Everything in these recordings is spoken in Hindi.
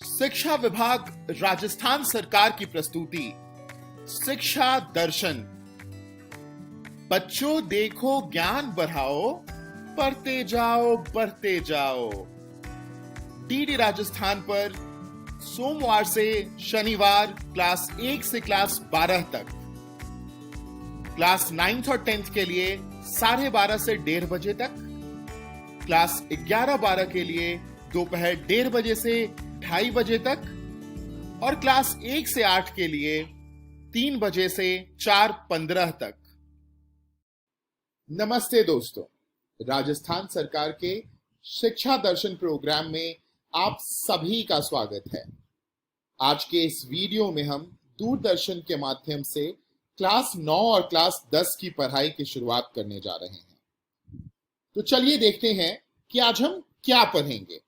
शिक्षा विभाग राजस्थान सरकार की प्रस्तुति शिक्षा दर्शन। बच्चों देखो ज्ञान बढ़ाओ, पढ़ते जाओ बढ़ते जाओ। डीडी राजस्थान पर सोमवार से शनिवार क्लास 1 से क्लास 12 तक, क्लास 9th और 10th के लिए 12:30 से 1:30 बजे तक, क्लास 11-12 के लिए दोपहर 1:30 बजे से 2:30 बजे तक और क्लास 1 से 8 के लिए 3 बजे से 4:15 तक। नमस्ते दोस्तों, राजस्थान सरकार के शिक्षा दर्शन प्रोग्राम में आप सभी का स्वागत है। आज के इस वीडियो में हम दूरदर्शन के माध्यम से क्लास 9 और क्लास 10 की पढ़ाई की शुरुआत करने जा रहे हैं। तो चलिए देखते हैं कि आज हम क्या पढ़ेंगे।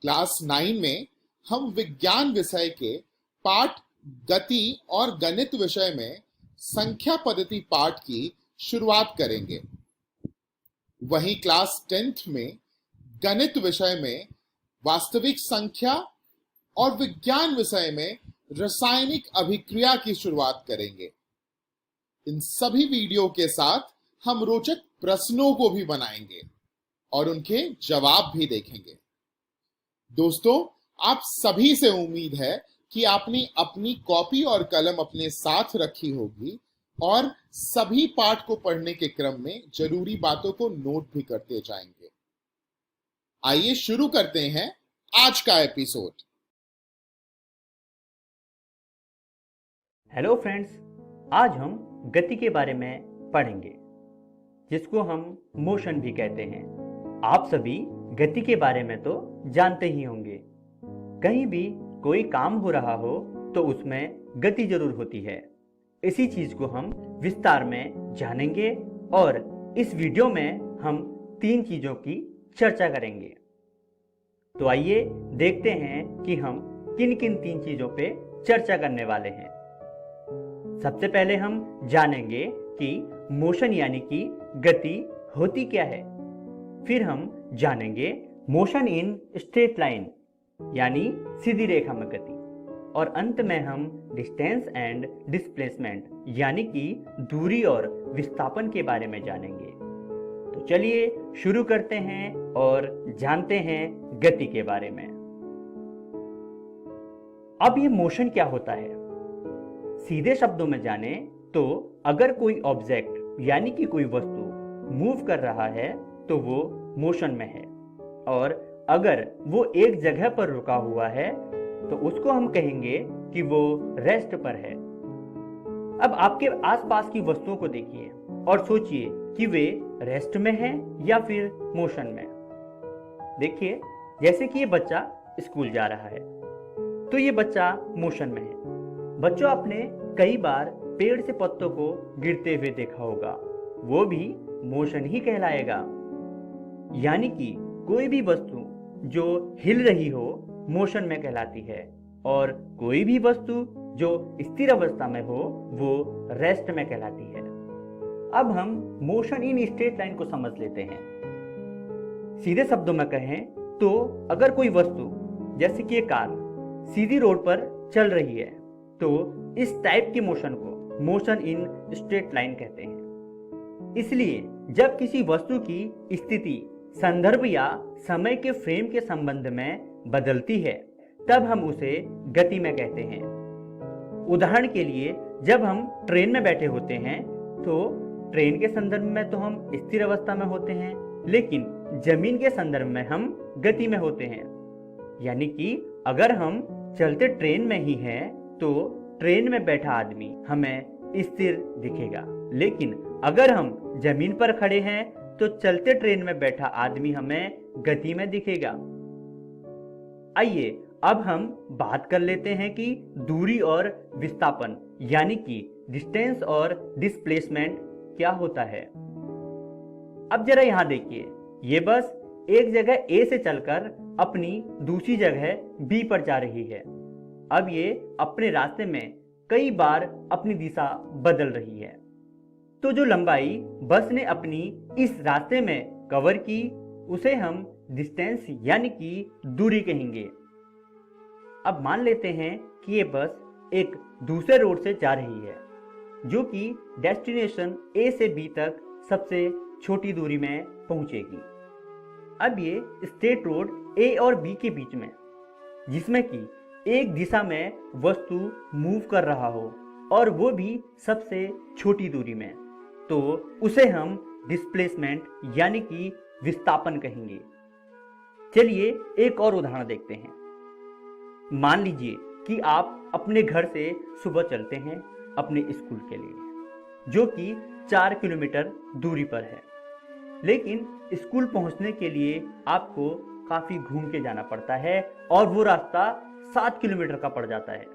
क्लास 9 में हम विज्ञान विषय के पाठ गति और गणित विषय में संख्या पद्धति पाठ की शुरुआत करेंगे। वहीं क्लास 10th में गणित विषय में वास्तविक संख्या और विज्ञान विषय में रासायनिक अभिक्रिया की शुरुआत करेंगे। इन सभी वीडियो के साथ हम रोचक प्रश्नों को भी बनाएंगे और उनके जवाब भी देखेंगे। दोस्तों, आप सभी से उम्मीद है कि आपने अपनी कॉपी और कलम अपने साथ रखी होगी और सभी पाठ को पढ़ने के क्रम में जरूरी बातों को नोट भी करते जाएंगे। आइए शुरू करते हैं आज का एपिसोड। हेलो फ्रेंड्स, आज हम गति के बारे में पढ़ेंगे, जिसको हम मोशन भी कहते हैं। आप सभी गति के बारे में तो जानते ही होंगे। कहीं भी कोई काम हो रहा हो तो उसमें गति जरूर होती है। इसी चीज को हम विस्तार में जानेंगे और इस वीडियो में हम 3 चीजों की चर्चा करेंगे। तो आइए देखते हैं कि हम किन किन 3 चीजों पे चर्चा करने वाले हैं। सबसे पहले हम जानेंगे कि मोशन यानी कि गति होती क्या है। फिर हम जानेंगे मोशन इन स्ट्रेट लाइन यानी सीधी रेखा में गति। और अंत में हम डिस्टेंस एंड डिस्प्लेसमेंट यानी कि दूरी और विस्थापन के बारे में जानेंगे। तो चलिए शुरू करते हैं और जानते हैं गति के बारे में। अब ये मोशन क्या होता है? सीधे शब्दों में जाने तो अगर कोई ऑब्जेक्ट यानी कि कोई वस्तु मूव कर रहा है तो वो मोशन में है, और अगर वो एक जगह पर रुका हुआ है तो उसको हम कहेंगे कि वो रेस्ट पर है। अब आपके आसपास की वस्तुओं को देखिए और सोचिए कि वे रेस्ट में हैं या फिर मोशन में। देखिए, जैसे कि ये बच्चा स्कूल जा रहा है तो ये बच्चा मोशन में है। बच्चों, आपने कई बार पेड़ से पत्तों को गिरते हुए देखा होगा, वो भी मोशन ही कहलाएगा। यानी कि कोई भी वस्तु जो हिल रही हो मोशन में कहलाती है, और कोई भी वस्तु जो स्थिर अवस्था में हो वो रेस्ट में कहलाती है। अब हम मोशन इन स्ट्रेट लाइन को समझ लेते हैं। सीधे शब्दों में कहें तो अगर कोई वस्तु जैसे कि एक कार सीधी रोड पर चल रही है तो इस टाइप के मोशन को मोशन इन स्ट्रेट लाइन कहते हैं। इसलिए जब किसी वस्तु की स्थिति संदर्भ या समय के फ्रेम के संबंध में बदलती है तब हम उसे गति में कहते हैं। उदाहरण के लिए, जब हम ट्रेन में बैठे होते हैं तो ट्रेन के संदर्भ में तो हम स्थिर अवस्था में होते हैं, लेकिन जमीन के संदर्भ में हम गति में होते हैं। यानी कि अगर हम चलते ट्रेन में ही हैं तो ट्रेन में बैठा आदमी हमें स्थिर दिखेगा, लेकिन अगर हम जमीन पर खड़े हैं तो चलते ट्रेन में बैठा आदमी हमें गति में दिखेगा। आइए अब हम बात कर लेते हैं कि दूरी और विस्थापन यानी कि डिस्टेंस और डिस्प्लेसमेंट क्या होता है। अब जरा यहां देखिए, ये बस एक जगह ए से चलकर अपनी दूसरी जगह बी पर जा रही है। अब ये अपने रास्ते में कई बार अपनी दिशा बदल रही है। तो जो लंबाई बस ने अपनी इस रास्ते में कवर की उसे हम डिस्टेंस यानी कि दूरी कहेंगे। अब मान लेते हैं कि ये बस एक दूसरे रोड से जा रही है जो कि डेस्टिनेशन ए से बी तक सबसे छोटी दूरी में पहुंचेगी। अब ये स्ट्रेट रोड ए और बी के बीच में, जिसमें कि एक दिशा में वस्तु मूव कर रहा हो और वो भी सबसे छोटी दूरी में, तो उसे हम डिस्प्लेसमेंट यानी कि विस्थापन कहेंगे। चलिए एक और उदाहरण देखते हैं। मान लीजिए कि आप अपने घर से सुबह चलते हैं अपने स्कूल के लिए, जो कि 4 किलोमीटर दूरी पर है, लेकिन स्कूल पहुंचने के लिए आपको काफी घूम के जाना पड़ता है और वो रास्ता 7 किलोमीटर का पड़ जाता है।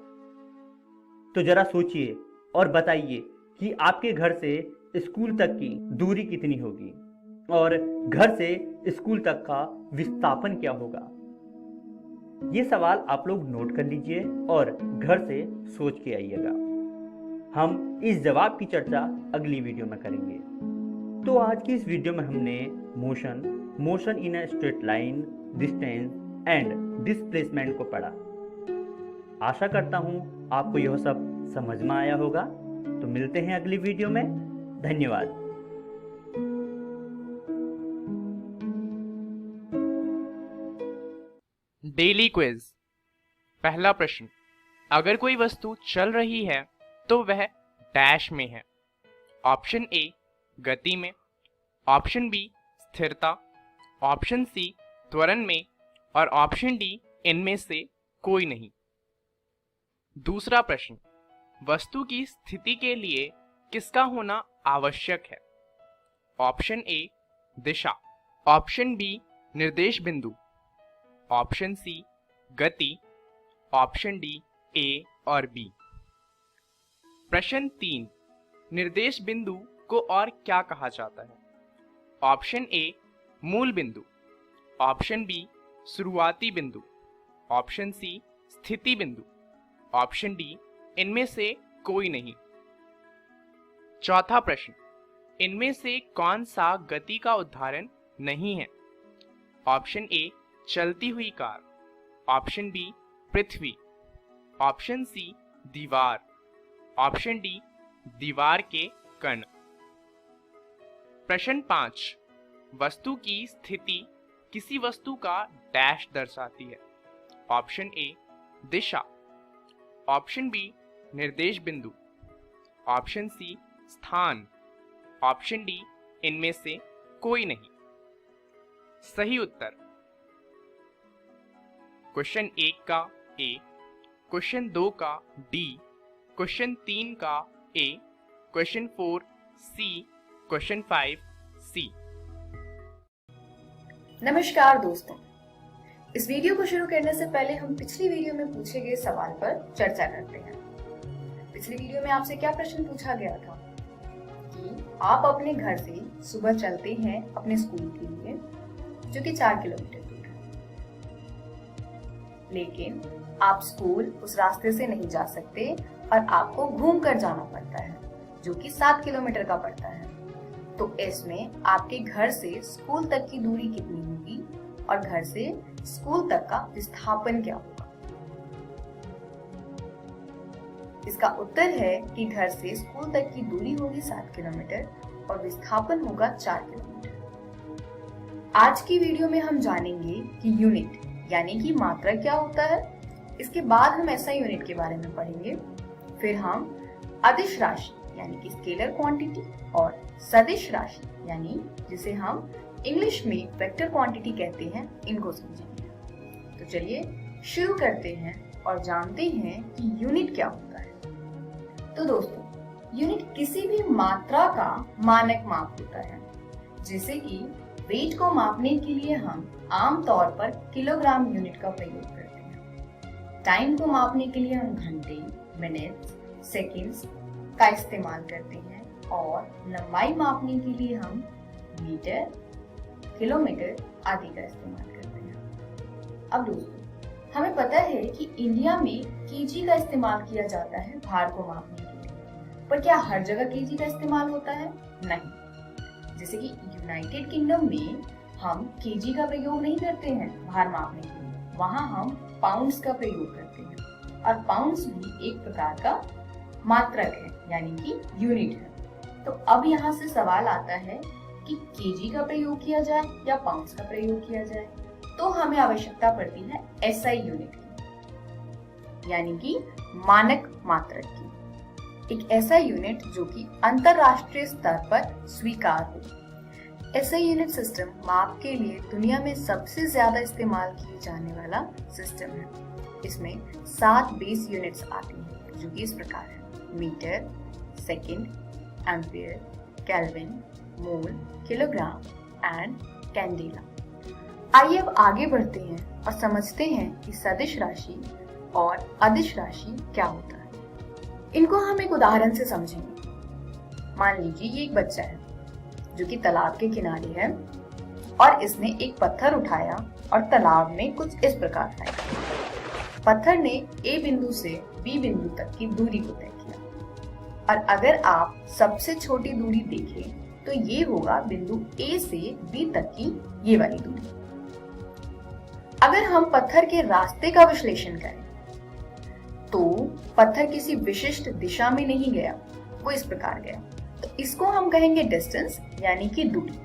तो जरा सोचिए और बताइए कि आपके घर से स्कूल तक की दूरी कितनी होगी और घर से स्कूल तक का विस्थापन क्या होगा। ये सवाल आप लोग नोट कर लीजिए और घर से सोच के आइएगा। हम इस जवाब की चर्चा अगली वीडियो में करेंगे। तो आज की इस वीडियो में हमने motion in a straight line, distance and displacement को पढ़ा। आशा करता हूं आपको यह सब समझ में आया होगा। तो मिलते हैं अगली वीडियो में। धन्यवाद। Daily quiz. पहला प्रश्न, अगर कोई वस्तु चल रही है तो वह डैश में है। ऑप्शन ए गति में, ऑप्शन बी स्थिरता, ऑप्शन सी त्वरण में और ऑप्शन डी इनमें से कोई नहीं। दूसरा प्रश्न, वस्तु की स्थिति के लिए किसका होना आवश्यक है। ऑप्शन ए दिशा, ऑप्शन बी निर्देश बिंदु, ऑप्शन सी गति, ऑप्शन डी ए और बी। प्रश्न 3, निर्देश बिंदु को और क्या कहा जाता है। ऑप्शन ए मूल बिंदु, ऑप्शन बी शुरुआती बिंदु, ऑप्शन सी स्थिति बिंदु, ऑप्शन डी इनमें से कोई नहीं। चौथा प्रश्न, इनमें से कौन सा गति का उदाहरण नहीं है। ऑप्शन ए चलती हुई कार, ऑप्शन बी पृथ्वी, ऑप्शन सी दीवार, ऑप्शन डी दीवार के कण। प्रश्न 5, वस्तु की स्थिति किसी वस्तु का डैश दर्शाती है। ऑप्शन ए दिशा, ऑप्शन बी निर्देश बिंदु, ऑप्शन सी स्थान, ऑप्शन डी इनमें से कोई नहीं। सही उत्तर क्वेश्चन 1 का ए, क्वेश्चन 2 का डी, क्वेश्चन 3 का ए, क्वेश्चन 4 सी, क्वेश्चन 5 सी। नमस्कार दोस्तों, इस वीडियो को शुरू करने से पहले हम पिछली वीडियो में पूछे गए सवाल पर चर्चा करते हैं। पिछली वीडियो में आपसे क्या प्रश्न पूछा गया था कि आप अपने घर से सुबह चलते हैं अपने स्कूल के लिए, जो कि 4 किलोमीटर दूर है, लेकिन आप स्कूल उस रास्ते से नहीं जा सकते और आपको घूम कर जाना पड़ता है, जो कि 7 किलोमीटर का पड़ता है। तो इसमें आपके घर से स्कूल तक की दूरी कितनी होगी और घर से स्कूल तक का विस्थापन क्या होगा। इसका उत्तर है कि घर से स्कूल तक की दूरी होगी 7 किलोमीटर और विस्थापन होगा 4 किलोमीटर। आज की वीडियो में हम जानेंगे कि यूनिट यानी कि मात्रा क्या होता है। इसके बाद हम एसआई यूनिट के बारे में पढ़ेंगे। फिर हम अदिश राशि यानी कि स्केलर क्वांटिटी और सदिश राशि यानी जिसे हम इंग्लिश में वेक्टर क्वांटिटी कहते हैं, इनको समझेंगे। तो चलिए शुरू करते हैं और जानते हैं कि यूनिट क्या होता है। तो दोस्तों, यूनिट किसी भी मात्रा का मानक माप होता है। जैसे कि वेट को मापने के लिए हम आम तौर पर किलोग्राम यूनिट का प्रयोग करते हैं। टाइम को मापने के लिए हम घंटे, मिनट्स, सेकंड्स का इस्तेमाल करते हैं और लंबाई मापने के लिए हम मीटर, किलोमीटर आदि का इस्तेमाल करते हैं। अब दोस्तों, हमें पता है कि इंडिया में केजी का इस्तेमाल किया जाता है भार को मापने के लिए, पर क्या हर जगह केजी का इस्तेमाल होता है? नहीं। जैसे कि यूनाइटेड किंगडम में हम केजी का प्रयोग नहीं करते हैं भार मापने के लिए, वहाँ हम पाउंड्स का प्रयोग करते हैं। और पाउंड्स भी एक प्रकार का मात्रक है, यानी कि यूनिट है। तो अब यहाँ से सवाल आता है कि केजी का प्रयोग किया जाए या पाउंड्स का प्रयोग किया जाए। तो हमें आवश्यकता पड़ती है एसआई यूनिट की, यानी कि मानक मात्रक की। एक ऐसा यूनिट जो कि अंतरराष्ट्रीय स्तर पर स्वीकार हो। एसआई यूनिट सिस्टम माप के लिए दुनिया में सबसे ज्यादा इस्तेमाल किए जाने वाला सिस्टम है। इसमें 7 बेस यूनिट्स आती हैं, जो कि इस प्रकार है: metre, second, ampere, kelvin, mole, kilogram and candela. आइए अब आगे बढ़ते हैं और समझते हैं कि सदिश राशि और अदिश राशि क्या होता है। इनको हम एक उदाहरण से समझेंगे। मान लीजिए ये एक बच्चा है जो कि तालाब के किनारे है और इसने एक पत्थर उठाया और तालाब में कुछ इस प्रकार फेंका। पत्थर ने ए बिंदु से बी बिंदु तक की दूरी को तय किया। और अगर आप सबसे छोटी दूरी देखें तो ये होगा बिंदु ए से बी तक की ये वाली दूरी। अगर हम पत्थर के रास्ते का विश्लेषण करें तो पत्थर किसी विशिष्ट दिशा में नहीं गया, वो इस प्रकार गया। तो इसको हम कहेंगे डिस्टेंस, यानी कि दूरी।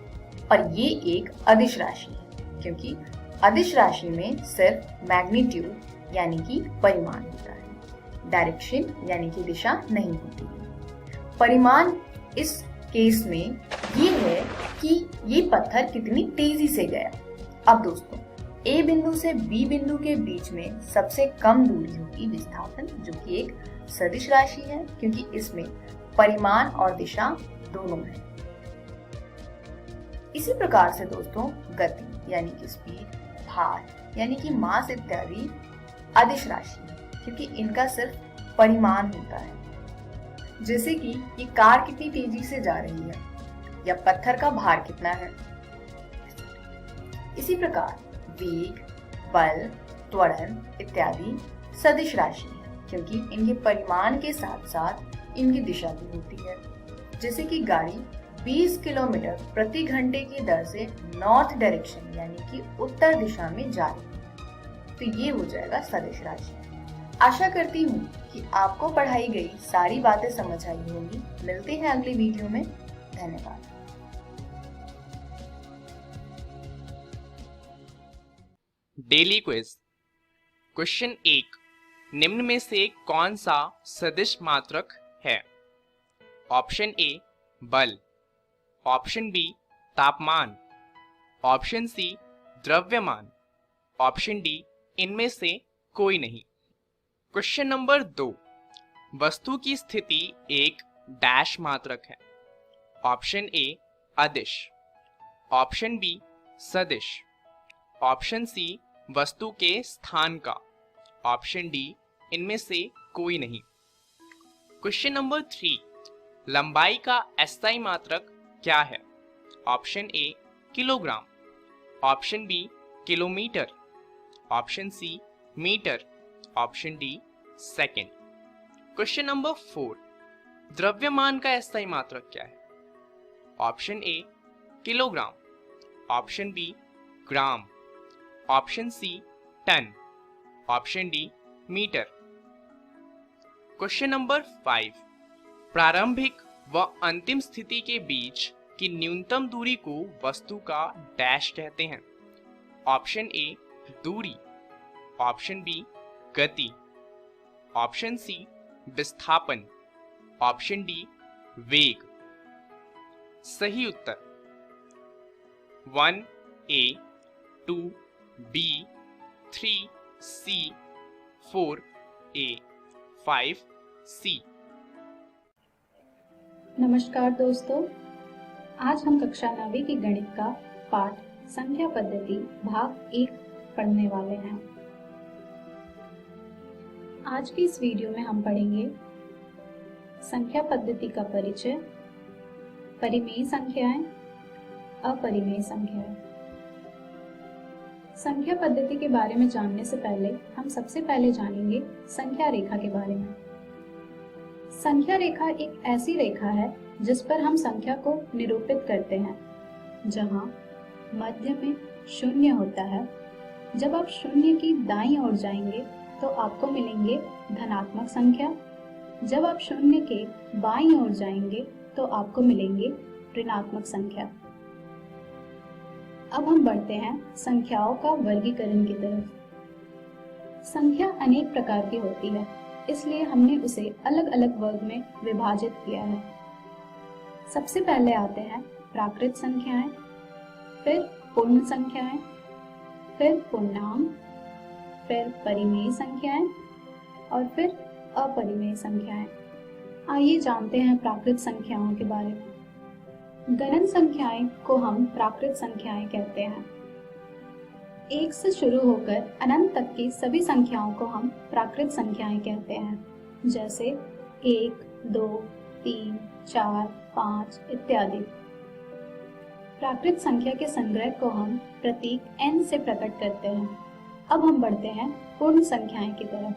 और ये एक अदिश राशि है, क्योंकि अदिश राशि में सिर्फ मैग्नीट्यूड यानी कि परिमाण होता है, डायरेक्शन यानी कि दिशा नहीं होती है। परिमाण इस केस में ये है कि ये पत्थर कितनी तेजी से गया। अब दोस्तों, ए बिंदु से बी बिंदु के बीच में सबसे कम दूरी होगी विस्थापन, जो कि एक सदिश राशि है, क्योंकि इसमें परिमाण और दिशा दोनों है। इसी प्रकार से दोस्तों, गति यानी कि स्पीड, भार यानी कि मास इत्यादि अदिश राशि है, क्योंकि इनका सिर्फ परिमाण होता है। जैसे कि ये कार कितनी तेजी से जा रही है या पत्थर का भार कितना है। इसी प्रकार वेग, बल, त्वरण इत्यादि सदिश राशि है, क्योंकि इनके परिमाण के साथ साथ इनकी दिशा भी होती है। जैसे कि गाड़ी 20 किलोमीटर प्रति घंटे की दर से नॉर्थ डायरेक्शन यानी कि उत्तर दिशा में जा रही है, तो ये हो जाएगा सदिश राशि। आशा करती हूँ कि आपको पढ़ाई गई सारी बातें समझ आई होंगी। मिलते हैं अगली वीडियो में। धन्यवाद। Daily quiz. क्वेश्चन 1, निम्न में से कौन सा सदिश मात्रक है? ऑप्शन ए बल, ऑप्शन बी तापमान, ऑप्शन सी द्रव्यमान, ऑप्शन डी इनमें से कोई नहीं। क्वेश्चन नंबर 2, वस्तु की स्थिति एक डैश मात्रक है। ऑप्शन ए अदिश, ऑप्शन बी सदिश, ऑप्शन सी वस्तु के स्थान का, ऑप्शन डी इनमें से कोई नहीं। क्वेश्चन नंबर 3, लंबाई का एसआई मात्रक क्या है? Option A kilogram, option B kilometre, option C metre, option D second. Question number 4, द्रव्यमान का एसआई मात्रक क्या है? Option A kilogram, option B gram, option C tonne, option D metre. Question number 5, प्रारंभिक व अंतिम स्थिति के बीच की न्यूनतम दूरी को वस्तु का डैश कहते हैं। ऑप्शन ए दूरी, ऑप्शन बी गति, ऑप्शन सी विस्थापन, ऑप्शन डी वेग। सही उत्तर 1A, 2B, 3C, 4A, 5C। नमस्कार दोस्तों, आज हम कक्षा 9वीं की गणित का पाठ संख्या पद्धति भाग 1 पढ़ने वाले हैं। आज की इस वीडियो में हम पढ़ेंगे संख्या पद्धति का परिचय, परिमेय संख्याएं, अपरिमेय संख्याएं। संख्या पद्धति के बारे में जानने से पहले हम सबसे पहले जानेंगे संख्या रेखा के बारे में। संख्या रेखा एक ऐसी रेखा है जिस पर हम संख्या को निरूपित करते हैं, जहां मध्य में शून्य होता है। जब आप शून्य की दाईं ओर जाएंगे तो आपको मिलेंगे धनात्मक संख्या। जब आप शून्य के बाईं ओर जाएंगे तो आपको मिलेंगे ऋणात्मक संख्या। अब हम बढ़ते हैं संख्याओं का वर्गीकरण की तरफ। संख्या अनेक प्रकार की होती है, इसलिए हमने उसे अलग अलग वर्ग में विभाजित किया है। सबसे पहले आते हैं प्राकृत संख्याएं, फिर पूर्ण संख्याएं, फिर पूर्णांक, फिर परिमेय संख्याएं और फिर अपरिमेय संख्याएं। आइए जानते हैं प्राकृत संख्याओं के बारे में। गणन संख्याएं को हम प्राकृत संख्याएं कहते हैं। 1 से शुरू होकर अनंत तक की सभी संख्याओं को हम प्राकृत संख्याएं कहते हैं, जैसे 1, 2, 3, 4, 5 इत्यादि। प्राकृत संख्या के संग्रह को हम प्रतीक n से प्रकट करते हैं। अब हम बढ़ते हैं पूर्ण संख्याएं की तरफ।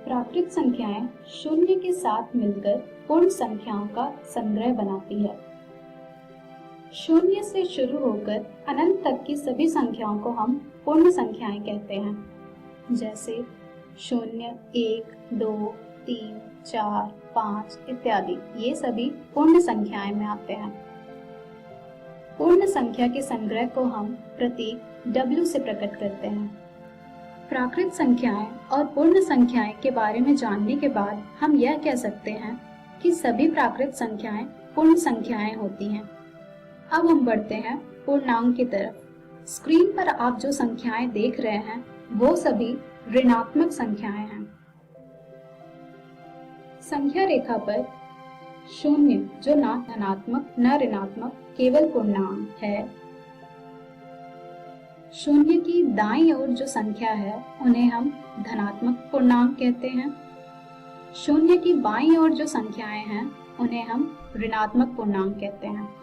प्राकृत संख्याएं शून्य के साथ मिलकर पूर्ण संख्याओं का संग्रह बनाती है। शून्य से शुरू होकर अनंत तक की सभी संख्याओं को हम पूर्ण संख्याएं कहते हैं, जैसे 0, 1, 2, 3, 4, 5 इत्यादि। ये सभी पूर्ण संख्याएं में आते हैं। पूर्ण संख्या के संग्रह को हम प्रतीक W से प्रकट करते हैं। प्राकृत संख्याएं और पूर्ण संख्याएं के बारे में जानने के बाद हम यह कह सकते हैं कि सभी प्राकृत संख्याएं पूर्ण संख्याएं होती हैं। अब हम बढ़ते हैं पूर्णांक की तरफ। स्क्रीन पर आप जो संख्याएं देख रहे हैं वो सभी ऋणात्मक संख्याएं हैं। संख्या रेखा पर 0 जो ना धनात्मक न ऋणात्मक केवल पूर्णांक है। 0 की दाईं ओर जो संख्या है उन्हें हम धनात्मक पूर्णांक कहते हैं। 0 की बाईं ओर जो संख्याएं हैं उन्हें हम ऋणात्मक पूर्णांक कहते हैं।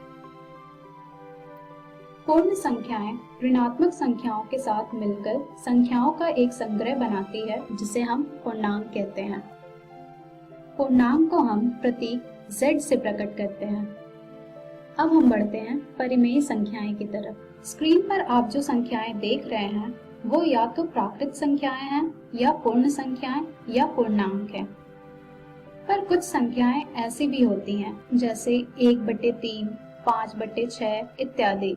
पूर्ण संख्याएं ऋणात्मक संख्याओं के साथ मिलकर संख्याओं का एक संग्रह बनाती है, जिसे हम पूर्णांक कहते हैं। पूर्णांक को हम प्रतीक Z से प्रकट करते हैं। अब हम बढ़ते हैं परिमेय संख्याएं की तरफ। स्क्रीन पर आप जो संख्याएं देख रहे हैं वो या तो प्राकृत संख्याएं हैं या पूर्ण संख्याएं या पूर्णांक हैं। पर कुछ संख्याएं ऐसी भी होती हैं, जैसे 1/3, 5/6 इत्यादि।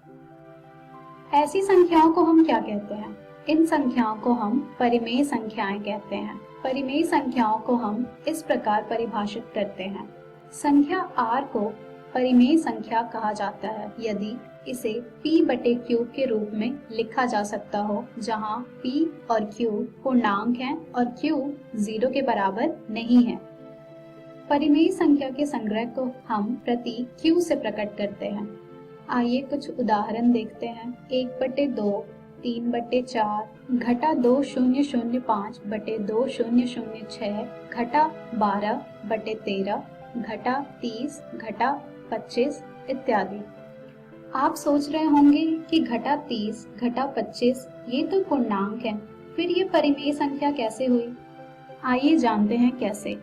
ऐसी संख्याओं को हम क्या कहते हैं? इन संख्याओं को हम परिमेय संख्याएं कहते हैं। परिमेय संख्याओं को हम इस प्रकार परिभाषित करते हैं। संख्या r को परिमेय संख्या कहा जाता है यदि इसे p/q के रूप में लिखा जा सकता हो, जहां p और q पूर्णांक हैं और q 0 के बराबर नहीं है। परिमेय संख्या के संग्रह को हम प्रतीक q से प्रकट करते हैं। आइए कुछ उदाहरण देखते हैं। 1/2, 3/4, घटा 2005/2006, घटा 12/13, घटा 30, घटा 25 इत्यादि। आप सोच रहे होंगे कि घटा 30, घटा 25 ये तो पूर्णांक है, फिर ये परिमेय संख्या कैसे हुई? आइए जानते हैं कैसे।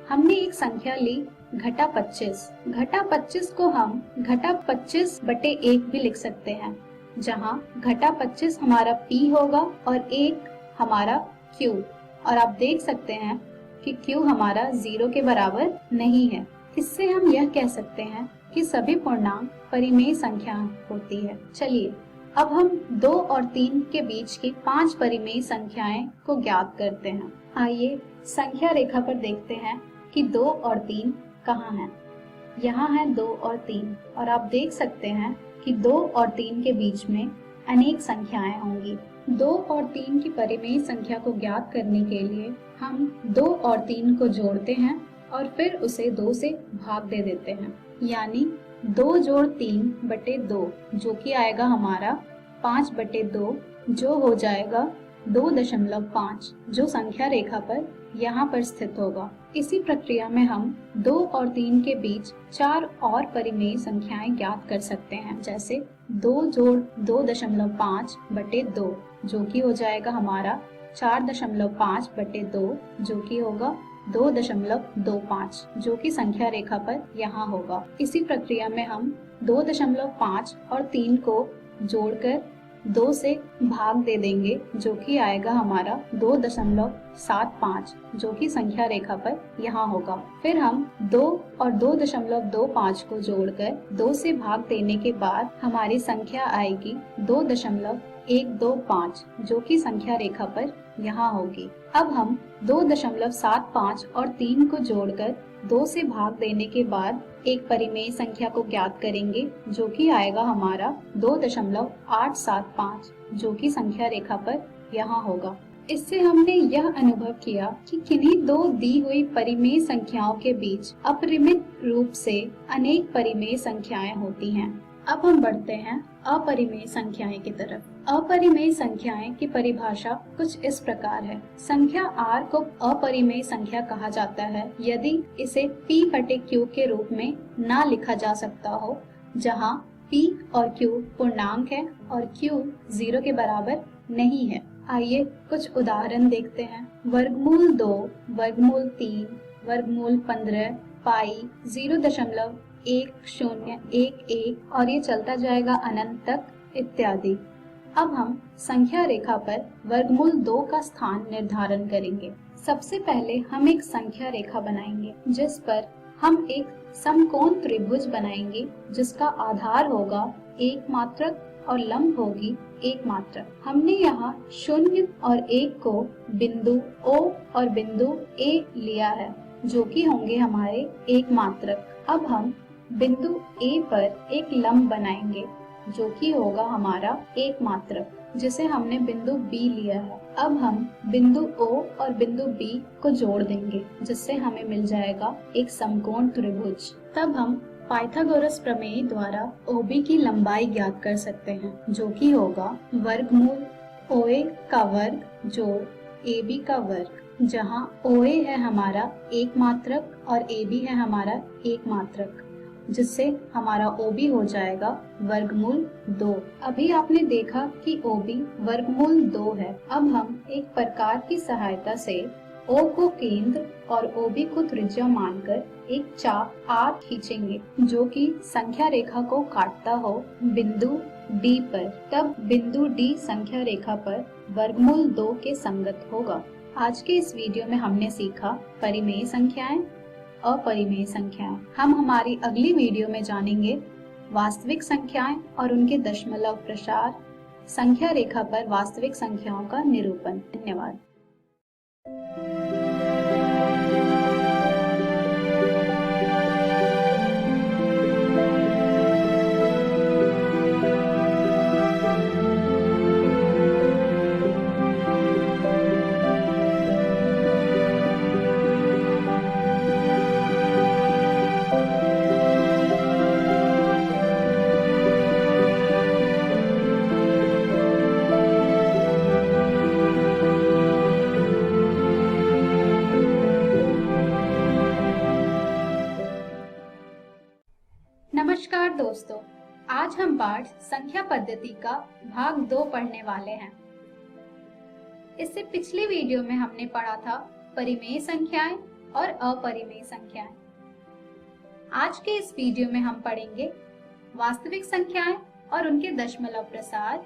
हमने एक संख्या ली घटा 25। घटा 25 को हम घटा 25/1 भी लिख सकते हैं, जहां घटा 25 हमारा p होगा और 1 हमारा q। और आप देख सकते हैं कि q हमारा 0 के बराबर नहीं है। इससे हम यह कह सकते हैं कि सभी पूर्णांक परिमेय संख्या होती है। चलिए अब हम 2 और 3 के बीच की 5 परिमेय संख्याएं को ज्ञात करते हैं। आइए संख्या रेखा पर देखते हैं कि 2 और 3 कहाँ हैं। यहाँ है 2 और 3 और आप देख सकते हैं कि 2 और 3 के बीच में अनेक संख्याएं होंगी। 2 और 3 की परिमेय संख्या को ज्ञात करने के लिए हम 2 और 3 को जोड़ते हैं और फिर उसे 2 से भाग दे देते हैं, यानी 2 जोड़ 3/2 जो कि आएगा हमारा 5/2, जो हो जाएगा 2.5, जो संख्या रेखा पर यहाँ पर स्थित होगा। इसी प्रक्रिया में हम 2 और 3 के बीच 4 और परिमेय संख्याएं ज्ञात कर सकते हैं, जैसे 2 जोड़ 2.5/2 जो कि हो जाएगा हमारा 4.5/2, जो कि होगा 2.25, जो कि संख्या रेखा पर यहाँ होगा। इसी प्रक्रिया में हम 2.5 और 3 को जोड़कर 2 से भाग दे देंगे, जो कि आएगा हमारा 2.75, जो कि संख्या रेखा पर यहाँ होगा। फिर हम 2 और 2.25 को जोड़कर 2 से भाग देने के बाद हमारी संख्या आएगी 2.125, जो कि संख्या रेखा पर यहाँ होगी। अब हम 2.75 और 3 को जोड़कर 2 से भाग देने के बाद एक परिमेय संख्या को ज्ञात करेंगे, जो कि आएगा हमारा 2.875, जो कि संख्या रेखा पर यहाँ होगा। इससे हमने यह अनुभव किया कि किन्हीं दो दी हुई परिमेय संख्याओं के बीच अपरिमित रूप से अनेक परिमेय संख्याएं होती हैं। अब हम बढ़ते हैं अपरिमेय संख्याएं की तरफ। अपरिमेय संख्याएं की परिभाषा कुछ इस प्रकार है। संख्या r को अपरिमेय संख्या कहा जाता है यदि इसे p/q के रूप में ना लिखा जा सकता हो, जहां p और q पूर्णांक है और q 0 के बराबर नहीं है। आइए कुछ उदाहरण देखते हैं। वर्गमूल 2, वर्गमूल 3, वर्गमूल 15, पाई 0.1011 और ये चलता जाएगा अनंत तक इत्यादि। अब हम संख्या रेखा पर वर्गमूल 2 का स्थान निर्धारण करेंगे। सबसे पहले हम एक संख्या रेखा बनाएंगे, जिस पर हम एक समकोण त्रिभुज बनाएंगे, जिसका आधार होगा एक मात्रक और लंब होगी एक मात्रक। हमने यहाँ 0 और 1 को बिंदु O और बिंदु A लिया है, जो कि होंगे हमारे एक मात्रक। अब हम बिंदु A पर एक लंब बनाएंगे, जो कि होगा हमारा एक मात्रक, जिसे हमने बिंदु B लिया है। अब हम बिंदु O और बिंदु B को जोड़ देंगे, जिससे हमें मिल जाएगा एक समकोण त्रिभुज। तब हम पाइथागोरस प्रमेय द्वारा OB की लंबाई ज्ञात कर सकते हैं, जो कि होगा वर्गमूल OA का वर्ग जोड़ AB का वर्ग, जहां OA है हमारा एक मात्रक और AB है हमारा एक मात्रक, जिससे हमारा OB हो जाएगा वर्गमूल 2। अभी आपने देखा कि OB वर्गमूल 2 है। अब हम एक प्रकार की सहायता से O को केंद्र और OB को त्रिज्या मानकर एक चाप R खींचेंगे, जो कि संख्या रेखा को काटता हो बिंदु D पर। तब बिंदु D संख्या रेखा पर वर्गमूल 2 के संगत होगा। आज के इस वीडियो में हमने सीखा परिमेय संख्याएं, अपरिमेय संख्याएं। हम हमारी अगली वीडियो में जानेंगे वास्तविक संख्याएं और उनके दशमलव प्रसार, संख्या रेखा पर वास्तविक संख्याओं का निरूपण। धन्यवाद। नमस्कार दोस्तों, आज हम पाठ संख्या पद्धति का भाग 2 पढ़ने वाले हैं। इससे पिछली वीडियो में हमने पढ़ा था परिमेय संख्याएं और अपरिमेय संख्याएं। आज के इस वीडियो में हम पढ़ेंगे वास्तविक संख्याएं और उनके दशमलव प्रसार,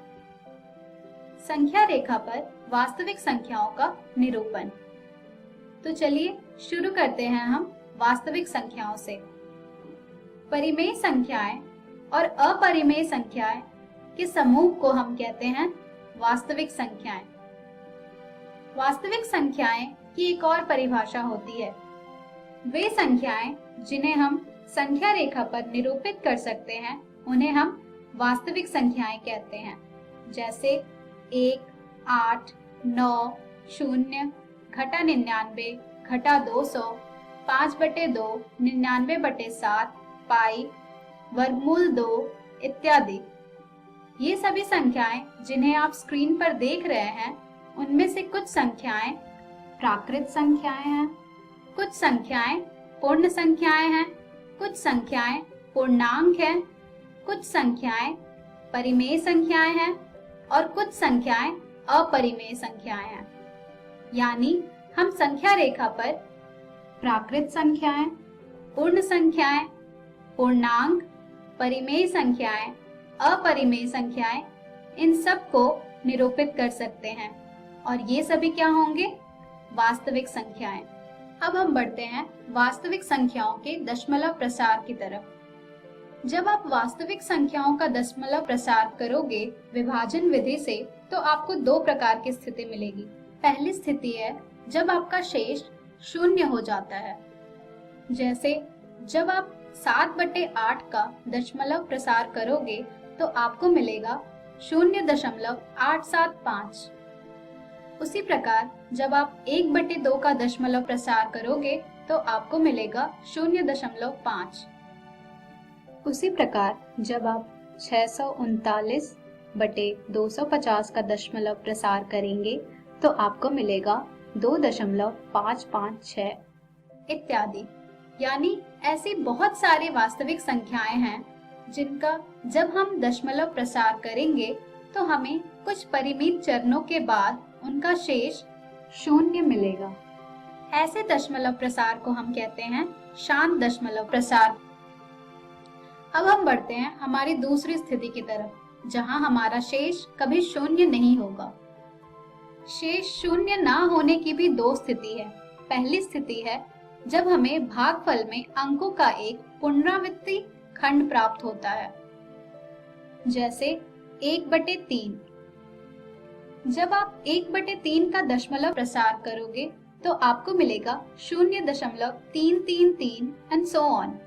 संख्या रेखा पर वास्तविक संख्याओं का निरूपण। तो चलिए शुरू करते हैं हम वास्तविक संख्याओं से। परिमेय संख्याएं और अपरिमेय संख्याएं के समूह को हम कहते हैं वास्तविक संख्याएं। वास्तविक संख्याएं की एक और परिभाषा होती है। वे संख्याएं जिन्हें हम संख्या रेखा पर निरूपित कर सकते हैं, उन्हें हम वास्तविक संख्याएं कहते हैं। जैसे 1, 8, 9, 0, घटा 99, घटा 200, 5/2, 99/7, पाई, वर्गमूल 2 इत्यादि। ये सभी संख्याएं जिन्हें आप स्क्रीन पर देख रहे हैं, उनमें से कुछ संख्याएं प्राकृत संख्याएं हैं, कुछ संख्याएं पूर्ण संख्याएं हैं, कुछ संख्याएं पूर्णांक हैं, कुछ संख्याएं परिमेय संख्याएं हैं और कुछ संख्याएं अपरिमेय संख्याएं हैं। यानी हम संख्या रेखा पर प्राकृत संख्याएं, पूर्ण संख्याएं, पूर्णांक, परिमेय संख्याएं अपरिमेय संख्याएं, इन सब को निरूपित कर सकते हैं। और ये सभी क्या होंगे? वास्तविक संख्याएं। अब हम बढ़ते हैं वास्तविक संख्याओं के दशमलव प्रसार की तरफ। जब आप वास्तविक संख्याओं का दशमलव प्रसार करोगे विभाजन विधि से, तो आपको दो प्रकार की स्थिति मिलेगी। पहली स्थिति है जब आपका शेष शून्य हो जाता है। जैसे जब आप 7/8 का दशमलव प्रसार करोगे तो आपको मिलेगा 0.875। उसी प्रकार जब आप 1/2 का दशमलव प्रसार करोगे तो आपको मिलेगा 0.5। उसी प्रकार जब आप 639/250 का दशमलव प्रसार करेंगे तो आपको मिलेगा 2.556 इत्यादि। यानी ऐसी बहुत सारी वास्तविक संख्याएं हैं जिनका जब हम दशमलव प्रसार करेंगे तो हमें कुछ परिमित चरणों के बाद उनका शेष शून्य मिलेगा। ऐसे दशमलव प्रसार को हम कहते हैं शांत दशमलव प्रसार। अब हम बढ़ते हैं हमारी दूसरी स्थिति की तरफ, जहां हमारा शेष कभी शून्य नहीं होगा। शेष शून्य ना होने की भी दो स्थिति है। पहली स्थिति है जब हमें भागफल में अंकों का एक पुनरावृत्ति खंड प्राप्त होता है, जैसे 1/3। जब आप 1/3 का दशमलव प्रसार करोगे तो आपको मिलेगा 0.333 एंड सो ऑन।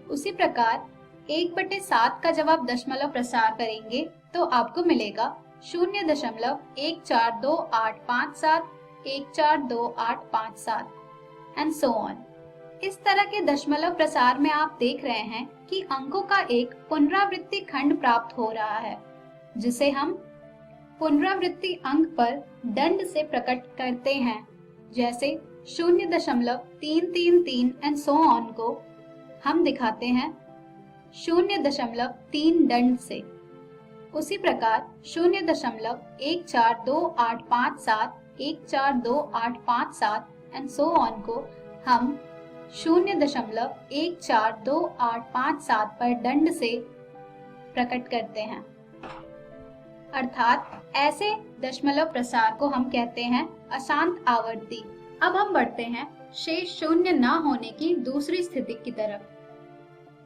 उसी प्रकार 1/7 का जब आप दशमलव प्रसार करेंगे तो आपको मिलेगा 0.142857, 142857 एंड सो ऑन। इस तरह के दशमलव प्रसार में आप देख रहे हैं कि अंकों का एक पुनरावृत्ति खंड प्राप्त हो रहा है, जिसे हम पुनरावृत्ति अंक पर दंड से प्रकट करते हैं। जैसे 0.333 एंड सो ऑन को हम दिखाते हैं 0.3 दंड से। उसी प्रकार 0.142857, 142857 एंड सो ऑन को हम 0.142857 पर दंड से प्रकट करते हैं। अर्थात ऐसे दशमलव प्रसार को हम कहते हैं अशांत आवर्ती। अब हम बढ़ते हैं शेष शून्य ना होने की दूसरी स्थिति की तरफ,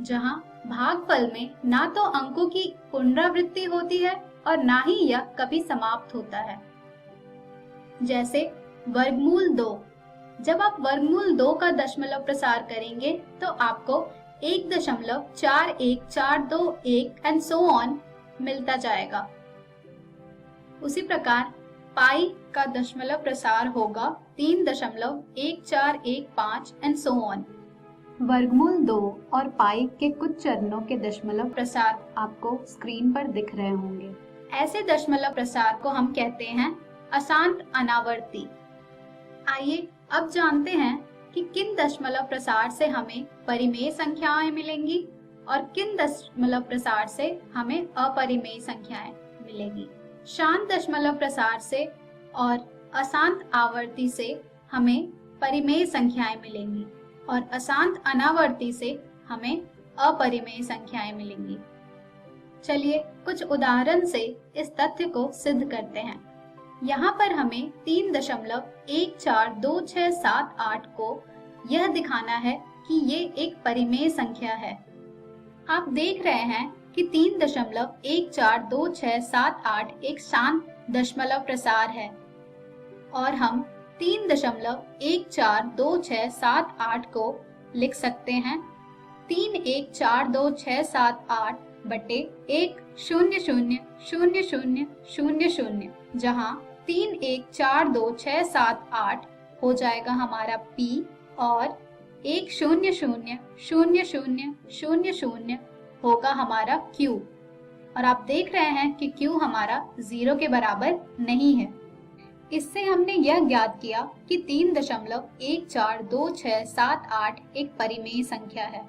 जहां भागफल में ना तो अंकों की पुनरावृत्ति होती है और ना ही यह कभी समाप्त होता है। जैसे वर्गमूल 2। जब आप वर्गमूल 2 का दशमलव प्रसार करेंगे तो आपको 1.41421 एंड सो ऑन मिलता जाएगा। उसी प्रकार पाई का दशमलव प्रसार होगा 3.1415 एंड सो ऑन। वर्गमूल 2 और पाई के कुछ चरणों के दशमलव प्रसार आपको स्क्रीन पर दिख रहे होंगे। ऐसे दशमलव प्रसार को हम कहते हैं अशांत अनावर्ती। आइए अब जानते हैं कि किन दशमलव प्रसार से हमें परिमेय संख्याएं मिलेंगी और किन दशमलव प्रसार से हमें अपरिमेय संख्याएं मिलेंगी। शांत दशमलव प्रसार से और अशांत आवर्ती से हमें परिमेय संख्याएं मिलेंगी और अशांत अनावर्ती से हमें अपरिमेय संख्याएं मिलेंगी। चलिए कुछ उदाहरण से इस तथ्य को सिद्ध करते हैं। यहाँ पर हमें 3.142678 को यह दिखाना है कि ये एक परिमेय संख्या है। आप देख रहे हैं कि 3.142678 एक शांत दशमलव प्रसार है और हम 3.142678 को लिख सकते हैं 3142678 बटे 1000000, जहाँ 3142678 हो जाएगा हमारा P और 1000000 होगा हमारा Q। और आप देख रहे हैं कि Q हमारा 0 के बराबर नहीं है। इससे हमने यह ज्ञात किया कि 3.142678 एक परिमेय संख्या है।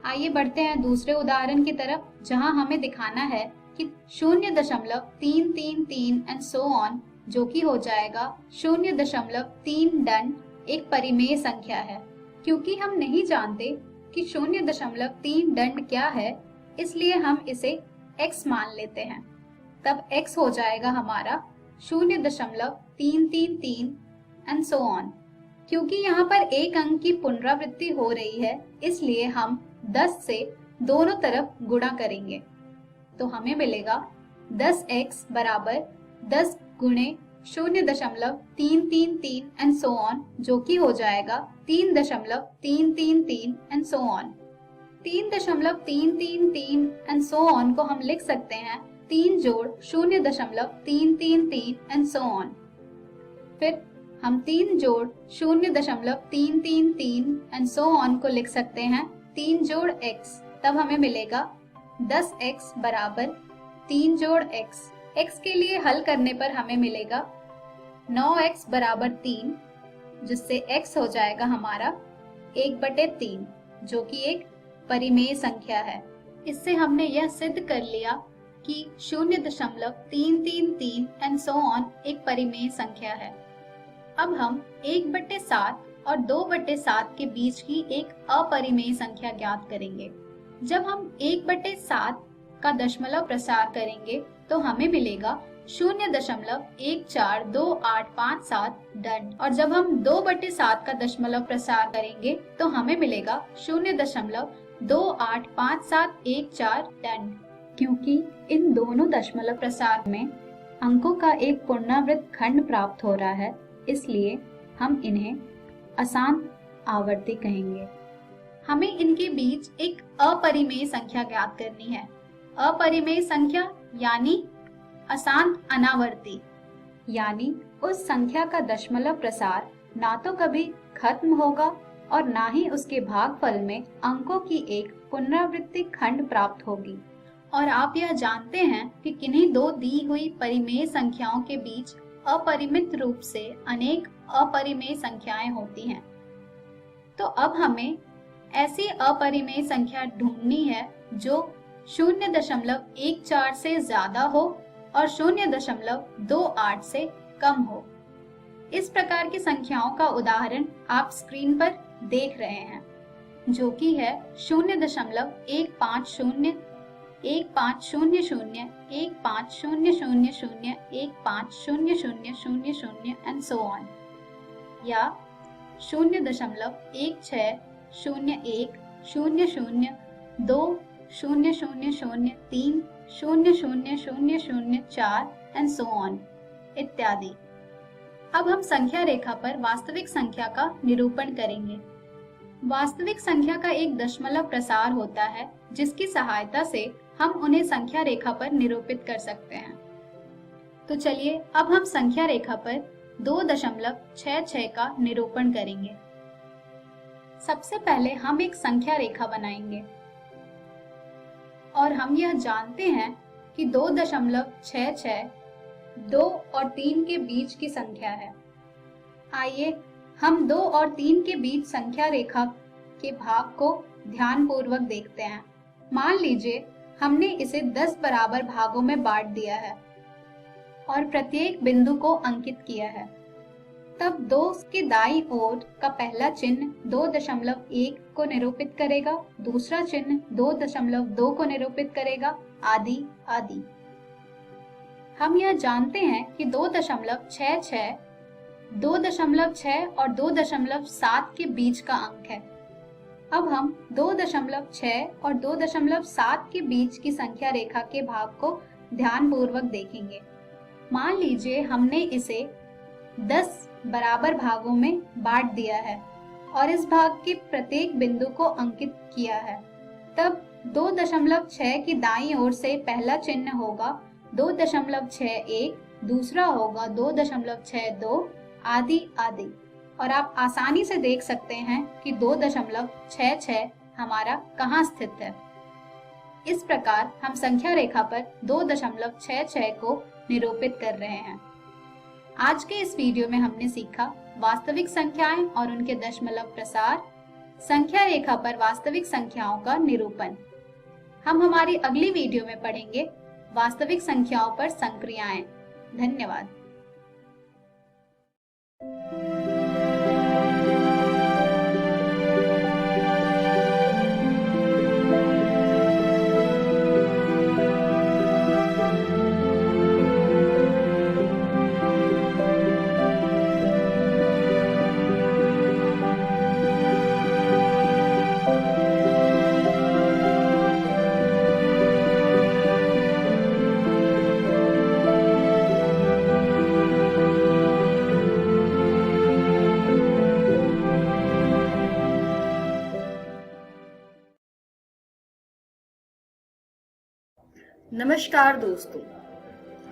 आइए बढ़ते हैं दूसरे उदाहरण की तरफ, जहां हमें दिखाना है कि 0.333 एंड सो ऑन, जो कि हो जाएगा 0.3 दंड, एक परिमेय संख्या है। क्योंकि हम नहीं जानते कि 0.3 दंड क्या है, इसलिए हम इसे x मान लेते हैं, तब x हो जाएगा हमारा 0.333 एंड सो ऑन। क्योंकि यहाँ पर एक अंक की पुनरावृत्ति हो रही है, इसलिए हम 10 से दोनों तरफ गुणा करेंगे, तो हमें मिलेगा 10x बराबर 10 गुणे 0.333 एंड सो ऑन, जो कि हो जाएगा 3.333 and so on. 3.333 and so on को हम लिख सकते हैं 3 जोड़ 0.333 एंड सो ऑन। फिर हम 3 जोड़ 0.333 एंड सो ऑन को लिख सकते हैं 3 जोड़ x, तब हमें मिलेगा 10x बराबर 3 जोड़ x। x के लिए हल करने पर हमें मिलेगा 9x बराबर 3, जिससे x हो जाएगा हमारा 1/3, जो कि एक परिमेय संख्या है। इससे हमने यह सिद्ध कर लिया कि 0.333 एंड सो ऑन एक परिमेय संख्या है। अब हम 1/7 और 2/7 के बीच की एक अपरिमेय संख्या ज्ञात करेंगे। जब हम 1/7 का दशमलव प्रसार करेंगे तो हमें मिलेगा 0.142857 दंड, और जब हम 2/7 का दशमलव प्रसार करेंगे तो हमें मिलेगा 0.285714 दंड। क्योंकि इन दोनों दशमलव प्रसार में अंकों का एक पुनरावृत्त खंड प्राप्त हो रहा है, इसलिए हम इन्हें अशांत आवर्ती कहेंगे। हमें इनके बीच एक अपरिमेय संख्या ज्ञात करनी है। अपरिमेय संख्या यानी अशांत अनावर्ती, यानी उस संख्या का दशमलव प्रसार ना तो कभी खत्म होगा और ना ही उसके भागफल में अंकों की एक पुनरावृत्ति खंड प्राप्त होगी। और आप यह जानते हैं कि किन्हीं दो दी हुई परिमेय संख्याओं के बीच अपरिमित रूप से अनेक अपरिमेय संख्याएं होती हैं। तो अब हमें ऐसी अपरिमेय संख्या ढूंढनी है जो 0.14 से ज्यादा हो और 0.28 से कम हो। इस प्रकार की संख्याओं का उदाहरण आप स्क्रीन पर देख रहे हैं, जो कि है 0.150, 1500, 150000, 150000 एंड सो ऑन, या 0.1601, 00, 2, 0003, 00004 एंड सो ऑन इत्यादि। अब हम संख्या रेखा पर वास्तविक संख्या का निरूपण करेंगे। वास्तविक संख्या का एक दशमलव प्रसार होता है, जिसकी सहायता से हम उन्हें संख्या रेखा पर निरूपित कर सकते हैं। तो चलिए अब हम संख्या रेखा पर 2.66 का निरूपण करेंगे। सबसे पहले हम एक संख्या रेखा बनाएंगे और हम यह जानते हैं कि 2.66 2 और 3 के बीच की संख्या है। आइए हम 2 और 3 के बीच संख्या रेखा के भाग को ध्यानपूर्वक देखते हैं। मान लीजिए हमने इसे 10 बराबर भागों में बांट दिया है और प्रत्येक बिंदु को अंकित किया है। तब 2 के दाईं ओर का पहला चिन्ह 2.1 को निरूपित करेगा, दूसरा चिन्ह 2.2 को निरूपित करेगा, आदि आदि। हम यह जानते हैं कि 2.66 2.6 और 2.7 के बीच का अंक है। अब हम 2.6 और 2.7 के बीच की संख्या रेखा के भाग को ध्यानपूर्वक देखेंगे। मान लीजिए हमने इसे 10 बराबर भागों में बांट दिया है और इस भाग के प्रत्येक बिंदु को अंकित किया है। तब 2.6 की दाईं ओर से पहला चिन्ह होगा 2.61, दूसरा होगा 2.62, आदि आदि। और आप आसानी से देख सकते हैं कि 2.66 हमारा कहाँ स्थित है। इस प्रकार हम संख्या रेखा पर 2.66 को निरूपित कर रहे हैं। आज के इस वीडियो में हमने सीखा वास्तविक संख्याएं और उनके दशमलव प्रसार, संख्या रेखा पर वास्तविक संख्याओं का निरूपण। हम हमारी अगली वीडियो में पढ़ेंगे वास्तविक संख्याओं पर संक्रियाएं। धन्यवाद। नमस्कार दोस्तों,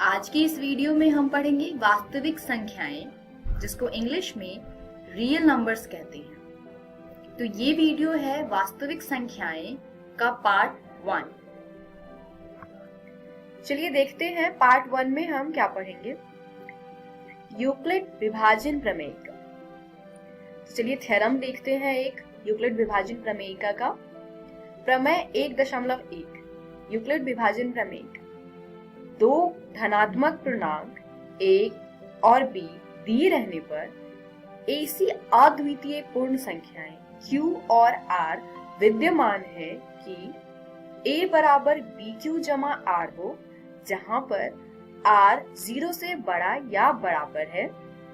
आज की इस वीडियो में हम पढ़ेंगे वास्तविक संख्याएं, जिसको इंग्लिश में रियल नंबर्स कहते हैं। तो ये वीडियो है वास्तविक संख्याएं का पार्ट 1। चलिए देखते हैं पार्ट 1 में हम क्या पढ़ेंगे। यूक्लिड विभाजन प्रमेयिका। चलिए थ्योरम देखते हैं एक यूक्लिड विभाजन प्रमेयिका का। प्रमेय 1.1 यूक्लिड विभाजन प्रमेयिका। दो धनात्मक पूर्णांक a और b दिए रहने पर ऐसी अद्वितीय पूर्ण संख्याएं q और r विद्यमान है कि a बराबर bq जमा r हो, जहां पर r 0 से बड़ा या बराबर है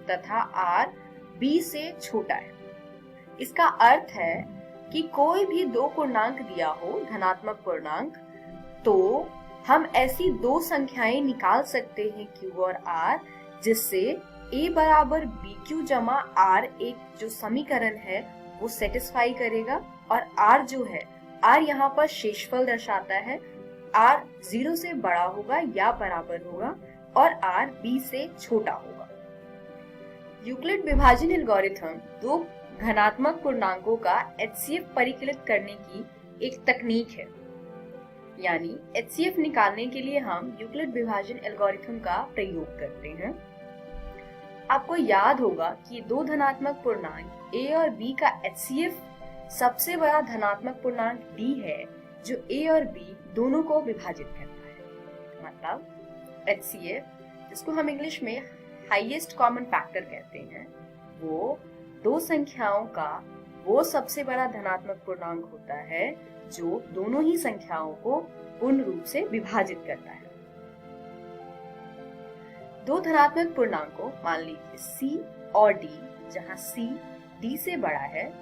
तथा r b से छोटा है। इसका अर्थ है कि कोई भी दो पूर्णांक दिया हो, धनात्मक पूर्णांक, तो हम ऐसी दो संख्याएं निकाल सकते हैं q और r, जिससे a बराबर bq जमा r एक जो समीकरण है वो सेटिस्फाई करेगा, और r जो है, r यहाँ पर शेषफल दर्शाता है। r 0 से बड़ा होगा या बराबर होगा और r b से छोटा होगा। यूक्लिड विभाजन एल्गोरिथम दो धनात्मक पूर्णांकों का HCF परिकलित करने की एक तकनीक है। यानी HCF निकालने के लिए हम यूक्लिड विभाजन एल्गोरिथम का प्रयोग करते हैं। आपको याद होगा कि दो धनात्मक पूर्णांक a और b का HCF सबसे बड़ा धनात्मक पूर्णांक d है, जो a और b दोनों को विभाजित करता है। मतलब HCF, जिसको हम इंग्लिश में हाईएस्ट कॉमन फैक्टर कहते हैं, वो दो संख्याओं का वो सबसे बड़ा धनात्मक पूर्णांक होता है जो दोनों ही संख्याओं को पूर्ण रूप से विभाजित करता है। दो धनात्मक पूर्णांकों, मान लीजिए c और d, जहां c d से बड़ा है,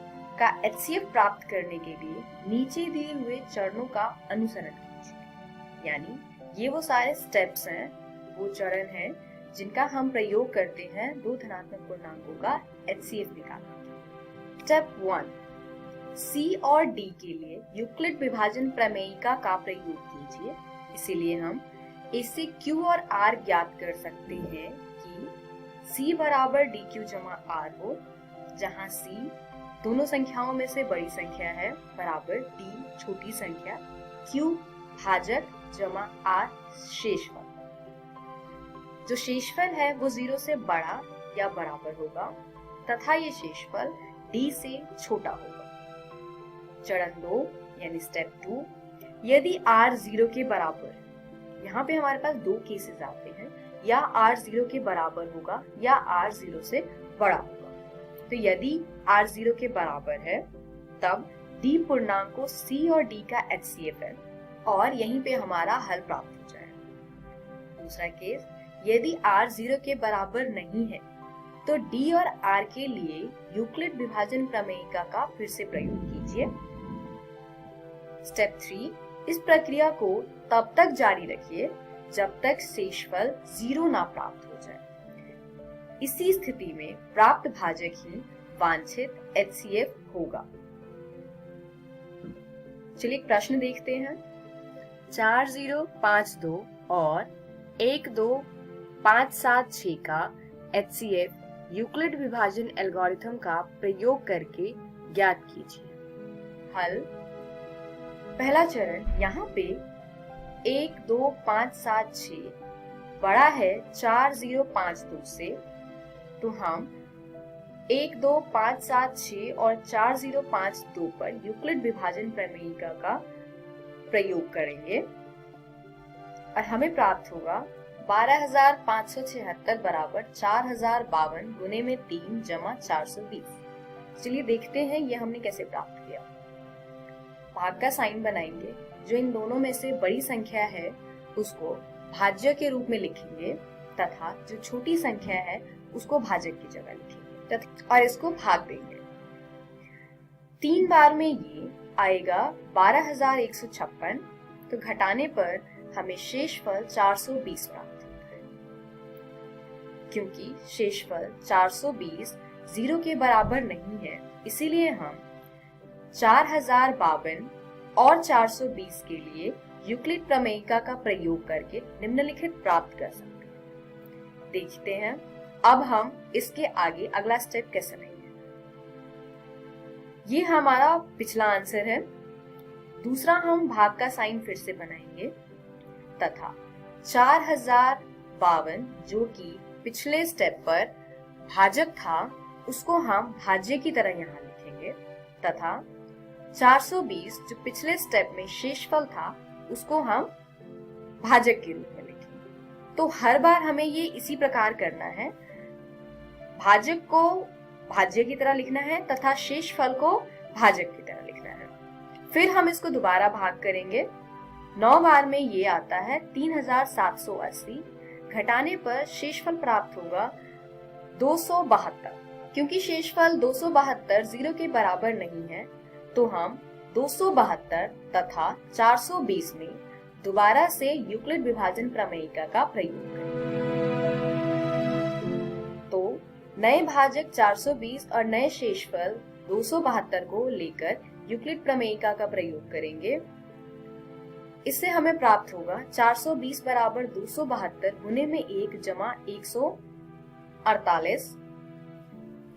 का HCF प्राप्त करने के लिए नीचे दिए हुए चरणों का अनुसरण कीजिए। यानी ये वो सारे स्टेप्स हैं, वो चरण हैं जिनका हम प्रयोग करते हैं दो धनात्मक पूर्णांकों का HCF निकालने के लिए। स्टेप 1, c और d के लिए यूक्लिड विभाजन प्रमेयिका का प्रयोग कीजिए। इसीलिए हम इससे q और r ज्ञात कर सकते हैं कि c बराबर dq जमा r हो, जहां c दोनों संख्याओं में से बड़ी संख्या है, बराबर d छोटी संख्या, q भाजक जमा r शेषफल। जो शेषफल है वो 0 से बड़ा या बराबर होगा तथा ये शेषफल d से छोटा होगा। चरण 2 यानी स्टेप 2, यदि r 0 के बराबर, यहाँ पे हमारे पास दो केसेस आते हैं, या r 0 के बराबर होगा या r 0 से बड़ा होगा। तो यदि r 0 के बराबर है तब d पूर्णांकों c और d का HCF है और यहीं पे हमारा हल प्राप्त हो जाएगा। दूसरा केस, यदि r 0 के बराबर नहीं है तो d और r के लिए यूक्लिड विभाजन प्रमेयिका का फिर से प्रयोग कीजिए। स्टेप 3, इस प्रक्रिया को तब तक जारी रखिए जब तक शेषफल 0 ना प्राप्त हो जाए। इसी स्थिति में प्राप्त भाजक ही वांछित HCF होगा। चलिए एक प्रश्न देखते हैं। 4052 और 12576 का HCF यूक्लिड विभाजन एल्गोरिथम का प्रयोग करके ज्ञात कीजिए। हल। पहला चरण, यहाँ पे 12576 बड़ा है 4052 से, तो हम 12576 और 4052 पर यूक्लिड विभाजन प्रमेयिका का प्रयोग करेंगे और हमें प्राप्त होगा 12576 बराबर 4052 गुने में 3 जमा 420। चलिए देखते हैं ये हमने कैसे प्राप्त किया। भाग का साइन बनाएंगे। जो इन दोनों में से बड़ी संख्या है उसको भाज्य के रूप में लिखेंगे तथा जो छोटी संख्या है उसको भाजक की जगह लिखेंगे और इसको भाग देंगे। 3 बार में ये आएगा 12156, तो घटाने पर हमें शेषफल 420 प्राप्त होता है। क्योंकि शेषफल 420 0 के बराबर नहीं है, इसीलिए हम 4052 और 420 के लिए यूक्लिड प्रमेयिका का प्रयोग करके निम्नलिखित प्राप्त कर सकते हैं। देखते हैं अब हम इसके आगे अगला स्टेप कैसे लेंगे। ये हमारा पिछला आंसर है। दूसरा हम भाग का साइन फिर से बनाएंगे तथा 4052 जो कि पिछले स्टेप पर भाजक था उसको हम भाज्य की तरह यहाँ लिखेंगे तथा 420 जो पिछले स्टेप में शेषफल था उसको हम भाजक के रूप में लिखेंगे। तो हर बार हमें ये इसी प्रकार करना है, भाजक को भाज्य की तरह लिखना है तथा शेषफल को भाजक की तरह लिखना है। फिर हम इसको दोबारा भाग करेंगे। 9 बार में ये आता है 3780, घटाने पर शेषफल प्राप्त होगा 272। क्योंकि शेषफल 272 0 के बराबर नहीं है तो हम 272 तथा 420 में दोबारा से यूक्लिड विभाजन प्रमेयिका का प्रयोग करेंगे। तो नए भाजक 420 और नए शेषफल 272 को लेकर यूक्लिड प्रमेयिका का प्रयोग करेंगे। इससे हमें प्राप्त होगा 420 बराबर 272 गुने में 1 जमा 148।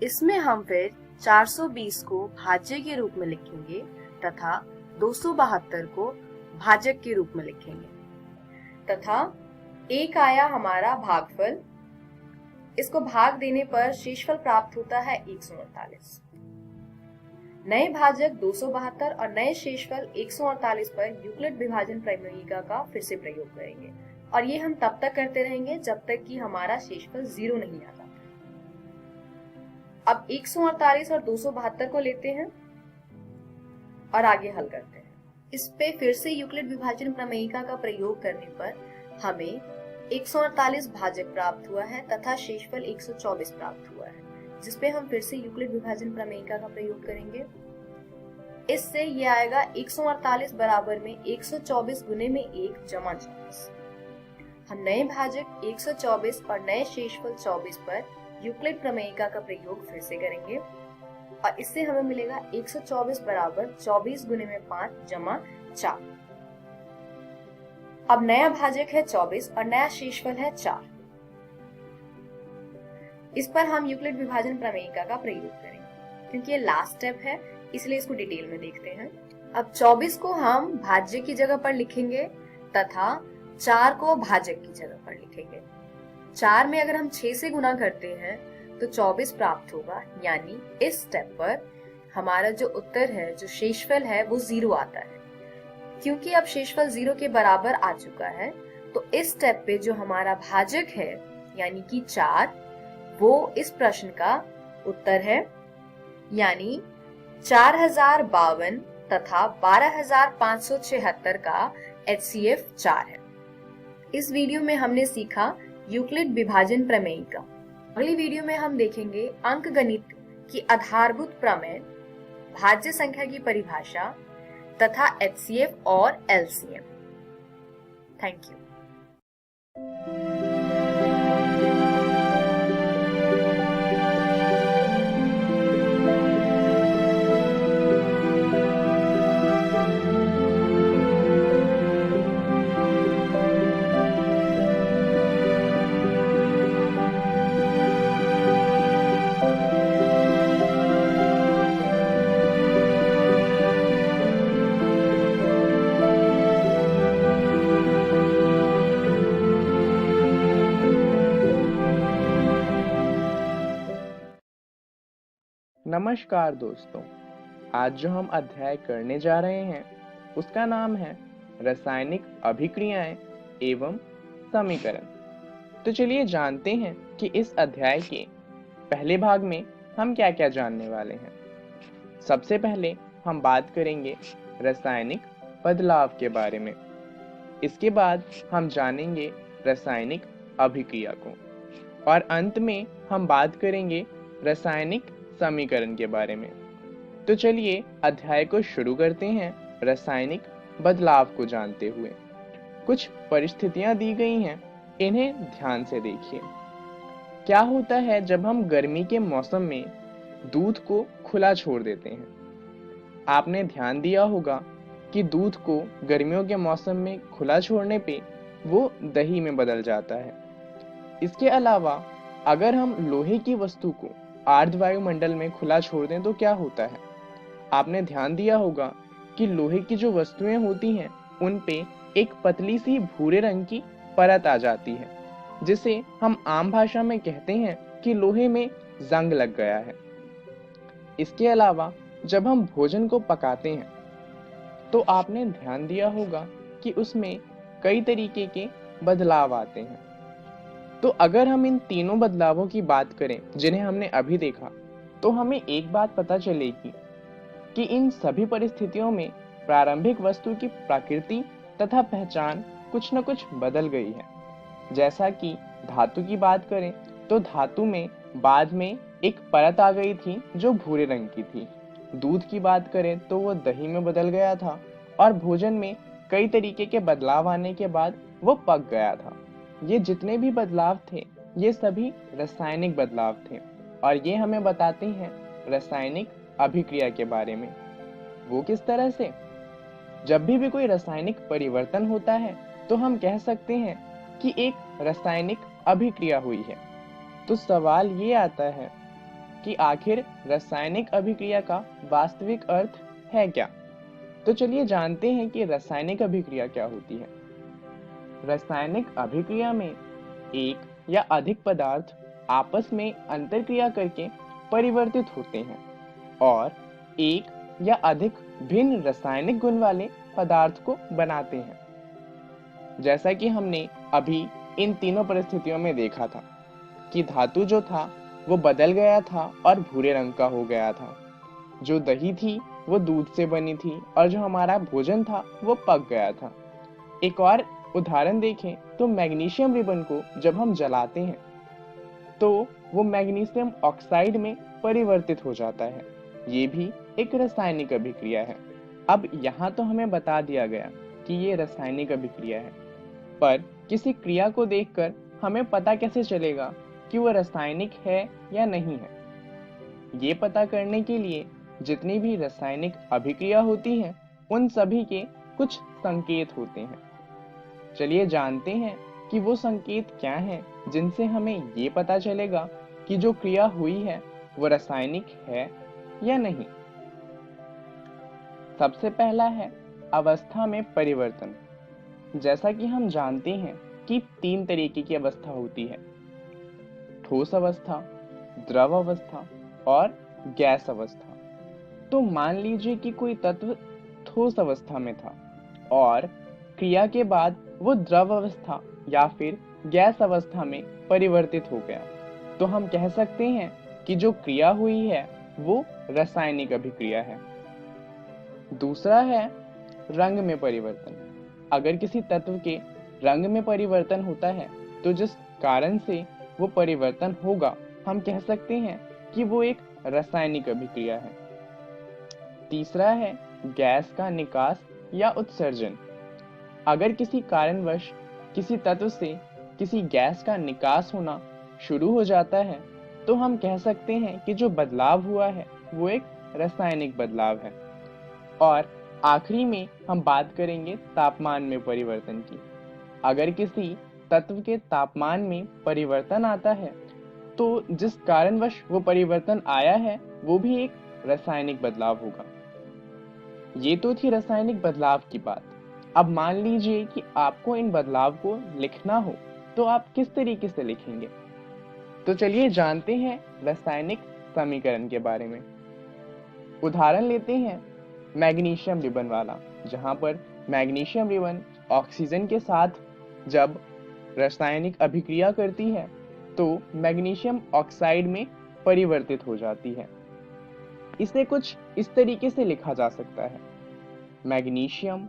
इसमें हम फिर 420 को भाज्य के रूप में लिखेंगे तथा 272 को भाजक के रूप में लिखेंगे तथा एक आया हमारा भागफल। इसको भाग देने पर शेषफल प्राप्त होता है 148। नए भाजक 272 और नए शेषफल 148 पर यूक्लिड विभाजन प्रमेयिका का फिर से प्रयोग करेंगे और ये हम तब तक करते रहेंगे जब तक कि हमारा शेषफल 0 नहीं आता। अब 148 और 272 को लेते हैं और आगे हल करते हैं। इस पे फिर से यूक्लिड विभाजन प्रमेयिका का प्रयोग करने पर हमें 148 भाजक प्राप्त हुआ है तथा शेषफल 124 प्राप्त हुआ है, जिसपे हम फिर से यूक्लिड विभाजन प्रमेयिका का प्रयोग करेंगे। इससे ये आएगा 148 बराबर में 124 गुने में 1 जमा 24। हम नए भाजक 124 और नए शेषफल 24 पर यूक्लिड प्रमेयिका का प्रयोग फिर से करेंगे और इससे हमें मिलेगा 124 बराबर 24 गुने में 5 जमा 4। अब नया भाजक है 24 और नया शेषफल है 4। इस पर हम यूक्लिड विभाजन प्रमेयिका का प्रयोग करेंगे। क्योंकि ये लास्ट स्टेप है इसलिए इसको डिटेल में देखते हैं। अब 24 को हम भाज्य की जगह पर लिखेंगे तथा 4 को भाजक की जगह पर लिखेंगे। 4 में अगर हम 6 से गुना करते हैं तो 24 प्राप्त होगा, यानी इस स्टेप पर हमारा जो उत्तर है, जो शेषफल है, वो 0 आता है। क्योंकि अब शेषफल 0 के बराबर आ चुका है तो इस स्टेप पे जो हमारा भाजक है यानी कि 4, वो इस प्रश्न का उत्तर है, यानी 4052 तथा 12576 का HCF 4 है। इस वीडियो में हमने सीखा यूक्लिड विभाजन प्रमेयिका। अगली वीडियो में हम देखेंगे अंकगणित की आधारभूत प्रमेय, भाज्य संख्या की परिभाषा तथा HCF और LCM। Thank you. नमस्कार दोस्तों, आज जो हम अध्याय करने जा रहे हैं उसका नाम है रासायनिक अभिक्रियाएं एवं समीकरण। तो चलिए जानते हैं कि इस अध्याय के पहले भाग में हम क्या क्या जानने वाले हैं। सबसे पहले हम बात करेंगे रासायनिक बदलाव के बारे में। इसके बाद हम जानेंगे रासायनिक अभिक्रिया को और अंत में हम बात करेंगे रासायनिक समीकरण के बारे में। तो चलिए अध्याय को शुरू करते हैं रासायनिक बदलाव को जानते हुए। कुछ परिस्थितियां दी गई हैं, इन्हें ध्यान से देखिए। क्या होता है जब हम गर्मी के मौसम में दूध को खुला छोड़ देते हैं? आपने ध्यान दिया होगा कि दूध को गर्मियों के मौसम में खुला छोड़ने पे वो दही में बदल जाता है। इसके अलावा अगर हम लोहे की वस्तु को आर्द्र वायुमंडल में खुला छोड़ दें तो क्या होता है? आपने ध्यान दिया होगा कि लोहे की जो वस्तुएं होती हैं उन पे एक पतली सी भूरे रंग की परत आ जाती है, जिसे हम आम भाषा में कहते हैं कि लोहे में जंग लग गया है। इसके अलावा जब हम भोजन को पकाते हैं तो आपने ध्यान दिया होगा कि उसमें कई तरीके के बदलाव आते हैं। तो अगर हम इन तीनों बदलावों की बात करें जिन्हें हमने अभी देखा, तो हमें एक बात पता चलेगी कि इन सभी परिस्थितियों में प्रारंभिक वस्तु की प्रकृति तथा पहचान कुछ न कुछ बदल गई है। जैसा कि धातु की बात करें तो धातु में बाद में एक परत आ गई थी जो भूरे रंग की थी। दूध की बात करें तो वो दही में बदल गया था और भोजन में कई तरीके के बदलाव आने के बाद वो पक गया था। ये जितने भी बदलाव थे ये सभी रासायनिक बदलाव थे और ये हमें बताते हैं रासायनिक अभिक्रिया के बारे में। वो किस तरह से? जब भी कोई रासायनिक परिवर्तन होता है तो हम कह सकते हैं कि एक रासायनिक अभिक्रिया हुई है। तो सवाल ये आता है कि आखिर रासायनिक अभिक्रिया का वास्तविक अर्थ है क्या? तो चलिए जानते हैं कि रासायनिक अभिक्रिया क्या होती है। रासायनिक अभिक्रिया में एक या अधिक पदार्थ आपस में अंतरक्रिया करके परिवर्तित होते हैं और एक या अधिक भिन्न रासायनिक गुण वाले पदार्थ को बनाते हैं। जैसा कि हमने अभी इन तीनों परिस्थितियों में देखा था कि धातु जो था वो बदल गया था और भूरे रंग का हो गया था। जो दही थी वो दूध से बनी थी और जो हमारा भोजन था वो पक गया था। एक और उदाहरण देखें तो मैग्नीशियम रिबन को जब हम जलाते हैं तो वो मैग्नीशियम ऑक्साइड में परिवर्तित हो जाता है। ये भी एक रासायनिक अभिक्रिया है। अब यहाँ तो हमें बता दिया गया कि ये रासायनिक अभिक्रिया है, पर किसी क्रिया को देखकर हमें पता कैसे चलेगा कि वो रासायनिक है या नहीं है? ये पता करने के लिए जितनी भी रासायनिक अभिक्रिया होती है उन सभी के कुछ संकेत होते हैं। चलिए जानते हैं कि वो संकेत क्या हैं जिनसे हमें ये पता चलेगा कि जो क्रिया हुई है वो रासायनिक है या नहीं। सबसे पहला है अवस्था में परिवर्तन। जैसा कि हम जानते हैं कि 3 तरीके की अवस्था होती है, ठोस अवस्था, द्रव अवस्था और गैस अवस्था। तो मान लीजिए कि कोई तत्व ठोस अवस्था में था और क्रिया के बाद वो द्रव अवस्था या फिर गैस अवस्था में परिवर्तित हो गया, तो हम कह सकते हैं कि जो क्रिया हुई है वो रासायनिक अभिक्रिया है। दूसरा है रंग में परिवर्तन। अगर किसी तत्व के रंग में परिवर्तन होता है तो जिस कारण से वो परिवर्तन होगा हम कह सकते हैं कि वो एक रासायनिक अभिक्रिया है। तीसरा है गैस का निकास या उत्सर्जन। अगर किसी कारणवश किसी तत्व से किसी गैस का निकास होना शुरू हो जाता है तो हम कह सकते हैं कि जो बदलाव हुआ है वो एक रासायनिक बदलाव है। और आखिरी में हम बात करेंगे तापमान में परिवर्तन की। अगर किसी तत्व के तापमान में परिवर्तन आता है तो जिस कारणवश वो परिवर्तन आया है वो भी एक रासायनिक बदलाव होगा। ये तो थी रासायनिक बदलाव की बात। अब मान लीजिए कि आपको इन बदलाव को लिखना हो तो आप किस तरीके से लिखेंगे? तो चलिए जानते हैं रासायनिक समीकरण के बारे में। उदाहरण लेते हैं मैग्नीशियम रिबन वाला, जहां पर मैग्नीशियम रिबन ऑक्सीजन के साथ जब रासायनिक अभिक्रिया करती है तो मैग्नीशियम ऑक्साइड में परिवर्तित हो जाती है। इसे कुछ इस तरीके से लिखा जा सकता है, मैग्नीशियम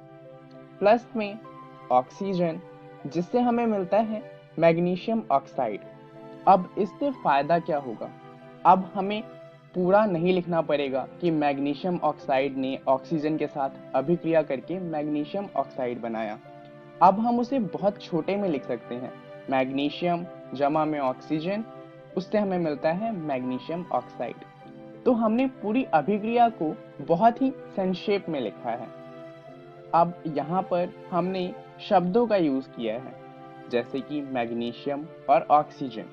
प्लस में ऑक्सीजन, जिससे हमें मिलता है मैग्नीशियम ऑक्साइड। अब इससे फायदा क्या होगा? अब हमें पूरा नहीं लिखना पड़ेगा कि मैग्नीशियम ऑक्साइड ने ऑक्सीजन के साथ अभिक्रिया करके मैग्नीशियम ऑक्साइड बनाया। अब हम उसे बहुत छोटे में लिख सकते हैं, मैग्नीशियम जमा में ऑक्सीजन, उससे हमें मिलता है मैग्नीशियम ऑक्साइड। तो हमने पूरी अभिक्रिया को बहुत ही संक्षेप में लिखा है। अब यहाँ पर हमने शब्दों का यूज किया है, जैसे कि मैग्नीशियम और ऑक्सीजन।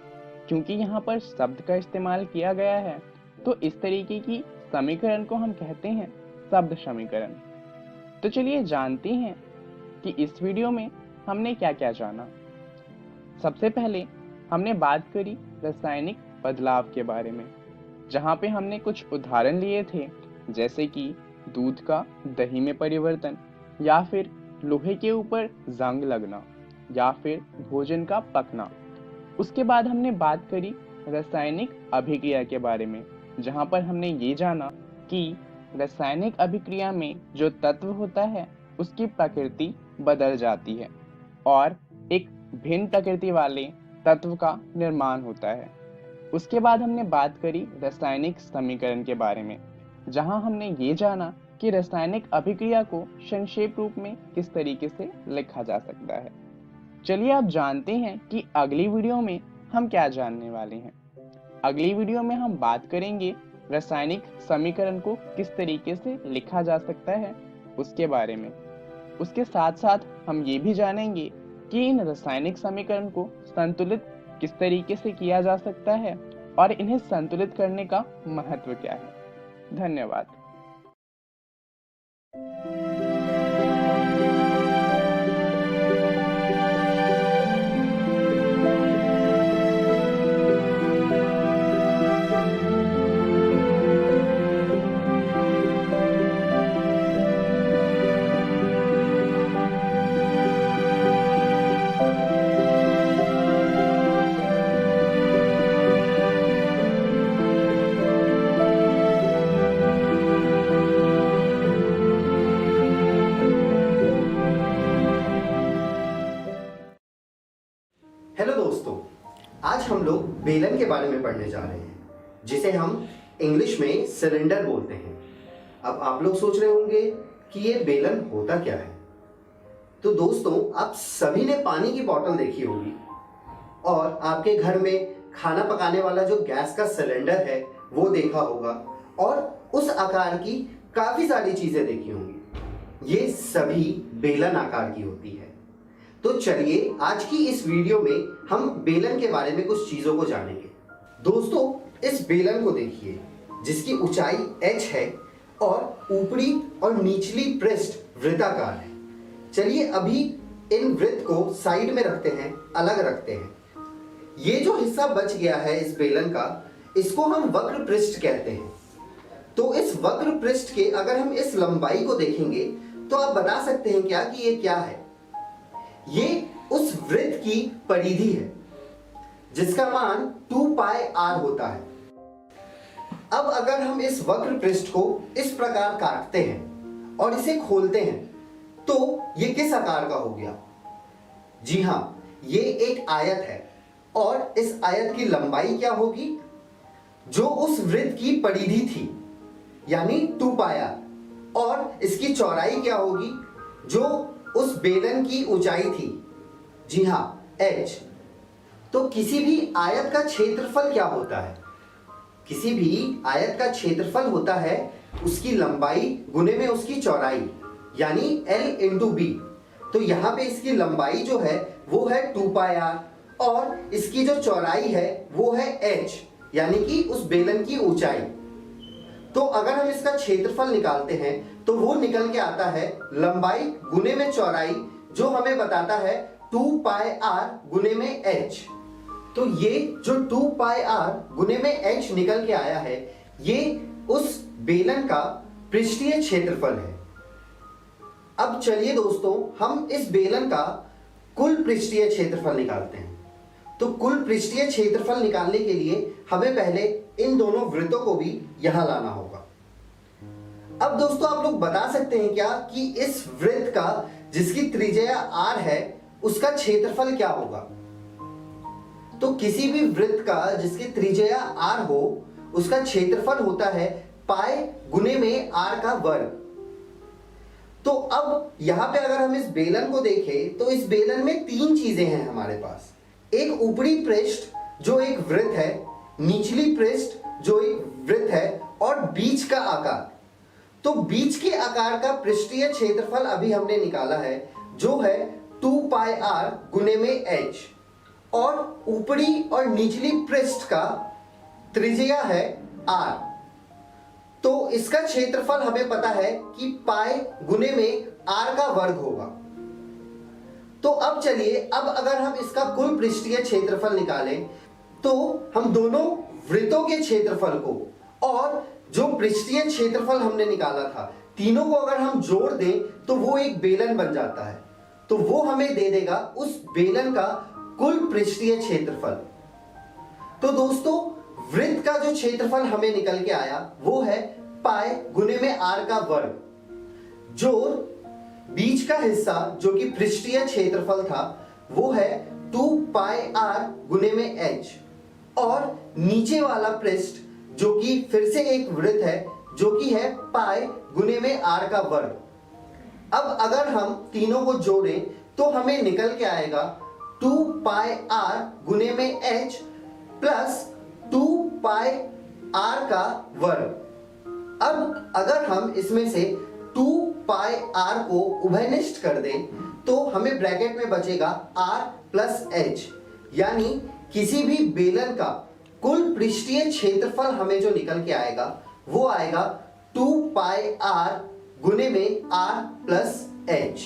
क्योंकि यहाँ पर शब्द का इस्तेमाल किया गया है तो इस तरीके की समीकरण को हम कहते हैं शब्द समीकरण। तो चलिए जानते हैं कि इस वीडियो में हमने क्या क्या जाना। सबसे पहले हमने बात करी रासायनिक बदलाव के बारे में, जहाँ पे हमने कुछ उदाहरण लिए थे, जैसे कि दूध का दही में परिवर्तन, या फिर लोहे के ऊपर जंग लगना, या फिर भोजन का पकना। उसके बाद हमने बात करी रासायनिक अभिक्रिया के बारे में, जहाँ पर हमने ये जाना कि रासायनिक अभिक्रिया में जो तत्व होता है उसकी प्रकृति बदल जाती है और एक भिन्न प्रकृति वाले तत्व का निर्माण होता है। उसके बाद हमने बात करी रासायनिक समीकरण के बारे में, जहां हमने ये जाना कि रासायनिक अभिक्रिया को संक्षेप रूप में किस तरीके से लिखा जा सकता है। चलिए अब जानते हैं कि अगली वीडियो में हम क्या जानने वाले हैं। अगली वीडियो में हम बात करेंगे रासायनिक समीकरण को किस तरीके से लिखा जा सकता है उसके बारे में। उसके साथ साथ हम ये भी जानेंगे कि इन रासायनिक समीकरण को संतुलित किस तरीके से किया जा सकता है और इन्हें संतुलित करने का महत्व क्या है। धन्यवाद। हेलो दोस्तों, आज हम लोग बेलन के बारे में पढ़ने जा रहे हैं, जिसे हम इंग्लिश में सिलेंडर बोलते हैं। अब आप लोग सोच रहे होंगे कि ये बेलन होता क्या है। तो दोस्तों, आप सभी ने पानी की बोतल देखी होगी और आपके घर में खाना पकाने वाला जो गैस का सिलेंडर है वो देखा होगा और उस आकार की काफी सारी चीजें देखी होंगी। ये सभी बेलन आकार की होती है। तो चलिए आज की इस वीडियो में हम बेलन के बारे में कुछ चीजों को जानेंगे। दोस्तों, इस बेलन को देखिए, जिसकी ऊंचाई h है और ऊपरी और निचली पृष्ठ वृत्ताकार है। चलिए अभी इन वृत्त को साइड में रखते हैं, अलग रखते हैं। ये जो हिस्सा बच गया है इस बेलन का, इसको हम वक्र पृष्ठ कहते हैं। तो इस वक्र पृष्ठ के अगर हम इस लंबाई को देखेंगे तो आप बता सकते हैं क्या कि ये क्या है। ये उस वृत्त की परिधि है जिसका मान 2 पाई r होता है। अब अगर हम इस वक्र पृष्ठ को इस प्रकार काटते हैं और इसे खोलते हैं तो ये किस आकार का हो गया? जी हां, ये एक आयत है और इस आयत की लंबाई क्या होगी? जो उस वृत्त की परिधि थी, यानी 2 पाई r, और इसकी चौड़ाई क्या होगी? जो उस बेलन की ऊंचाई थी, जी हां, h। तो किसी भी आयत का क्षेत्रफल क्या होता है? किसी भी आयत का क्षेत्रफल होता है उसकी लंबाई गुने में उसकी चौड़ाई, यानी L इंटू बी। तो यहाँ पे इसकी लंबाई जो है वो है 2 पाई r और इसकी जो चौड़ाई है वो है h, यानी कि उस बेलन की ऊंचाई। तो अगर हम इसका क्षेत्रफल निकालते हैं तो वो निकल के आता है लंबाई गुने में चौड़ाई, जो हमें बताता है 2 पाई r गुने में h। तो ये जो 2 पाई r गुने में h निकल के आया है, ये उस बेलन का पृष्ठीय क्षेत्रफल है। अब चलिए दोस्तों, हम इस बेलन का कुल पृष्ठीय क्षेत्रफल निकालते हैं। तो कुल पृष्ठीय क्षेत्रफल निकालने के लिए हमें पहले इन दोनों वृत्तों को भी यहां लाना होगा। अब दोस्तों, आप लोग बता सकते हैं क्या कि इस वृत्त का जिसकी त्रिज्या r है उसका क्षेत्रफल क्या होगा? तो किसी भी वृत्त का जिसकी त्रिज्या r हो उसका क्षेत्रफल होता है पाई गुने में r का वर्ग। तो अब यहां पे अगर हम इस बेलन को देखें तो इस बेलन में 3 चीजें हैं हमारे पास। एक ऊपरी पृष्ठ जो एक वृत्त है, निचली पृष्ठ जो एक वृत्त है और बीच का आकार। तो बीच के आकार का पृष्ठीय क्षेत्रफल अभी हमने निकाला है, जो है 2πr गुने में h, और ऊपरी और निचली पृष्ठ का त्रिज्या है r। तो इसका क्षेत्रफल हमें पता है कि पाई गुने में r का वर्ग होगा। तो अब चलिए, अब अगर हम इसका कुल पृष्ठीय क्षेत्रफल निकालें तो हम दोनों वृत्तों के क्षेत्रफल को और जो पृष्ठीय क्षेत्रफल हमने निकाला था, तीनों को अगर हम जोड़ दें तो वो एक बेलन बन जाता है। तो वो हमें दे देगा उस बेलन का कुल पृष्ठीय क्षेत्रफल। तो दोस्तों, वृत्त का जो क्षेत्रफल हमें निकल के आया वो है पाई गुने में r का वर्ग, जो बीच का हिस्सा जो कि पृष्ठीय क्षेत्रफल था वो है 2πr गुने में h, और नीचे वाला पृष्ठ जो कि फिर से एक वृत्त है जो कि है पाई गुने में r का वर्ग। अब अगर हम तीनों को जोड़ें तो हमें निकल के आएगा 2πr गुने में h प्लस 2πr का वर्ग। अब अगर हम इसमें से 2πr को उभयनिष्ठ कर दें तो हमें ब्रैकेट में बचेगा r प्लस h, यानी किसी भी बेलन का कुल पृष्ठीय क्षेत्रफल हमें जो निकल के आएगा वो आएगा 2πr गुने में r प्लस h।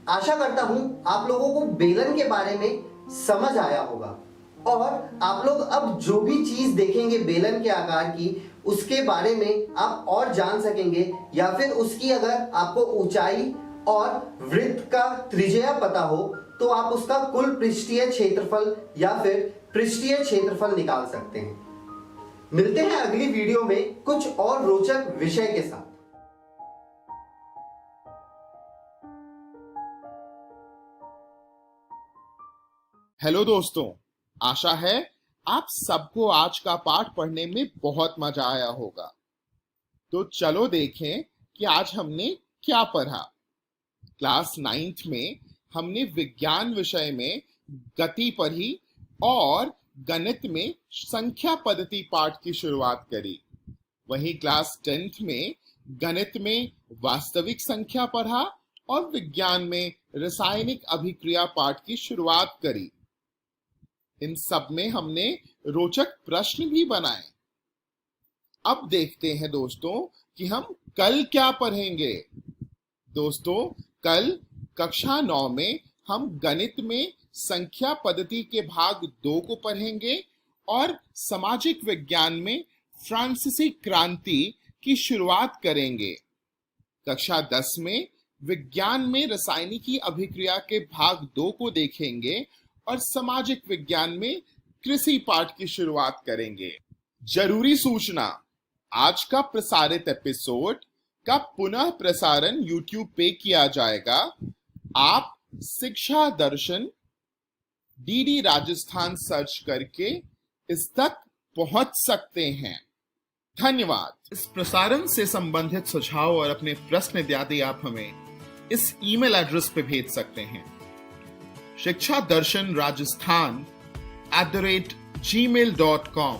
आशा करता हूं आप लोगों को बेलन के बारे में समझ आया होगा, और आप लोग अब जो भी चीज देखेंगे बेलन के आकार की, उसके बारे में आप और जान सकेंगे, या फिर उसकी अगर आपको ऊंचाई और वृत्त का त्रिज्या पता हो तो आप उसका कुल पृष्ठीय क्षेत्रफल या फिर पृष्ठीय क्षेत्रफल निकाल सकते हैं। मिलते हैं अगली वीडियो में कुछ और रोचक विषय के साथ। हेलो दोस्तों, आशा है आप सबको आज का पाठ पढ़ने में बहुत मजा आया होगा। तो चलो देखें कि आज हमने क्या पढ़ा। क्लास 9th में हमने विज्ञान विषय में गति पढ़ी और गणित में संख्या पद्धति पाठ की शुरुआत करी। वहीं क्लास 10th में गणित में वास्तविक संख्या पढ़ा और विज्ञान में रासायनिक अभिक्रिया पाठ की शुरुआत करी। इन सब में हमने रोचक प्रश्न भी बनाए। अब देखते हैं दोस्तों कि हम कल क्या पढ़ेंगे। दोस्तों, कल कक्षा 9 में हम गणित में संख्या पद्धति के भाग 2 को पढ़ेंगे और सामाजिक विज्ञान में फ्रांसीसी क्रांति की शुरुआत करेंगे। कक्षा 10 में विज्ञान में रासायनिकी अभिक्रिया के भाग 2 को देखेंगे और सामाजिक विज्ञान में कृषि पाठ की शुरुआत करेंगे। जरूरी सूचना, आज का प्रसारित एपिसोड का पुनः प्रसारण YouTube पे किया जाएगा। आप शिक्षा दर्शन DD राजस्थान सर्च करके इस तक पहुंच सकते हैं। धन्यवाद। इस प्रसारण से संबंधित सुझाव और अपने प्रश्न इत्यादि आप हमें इस ईमेल एड्रेस पे भेज सकते हैं, शिक्षा दर्शन राजस्थान @gmail.com।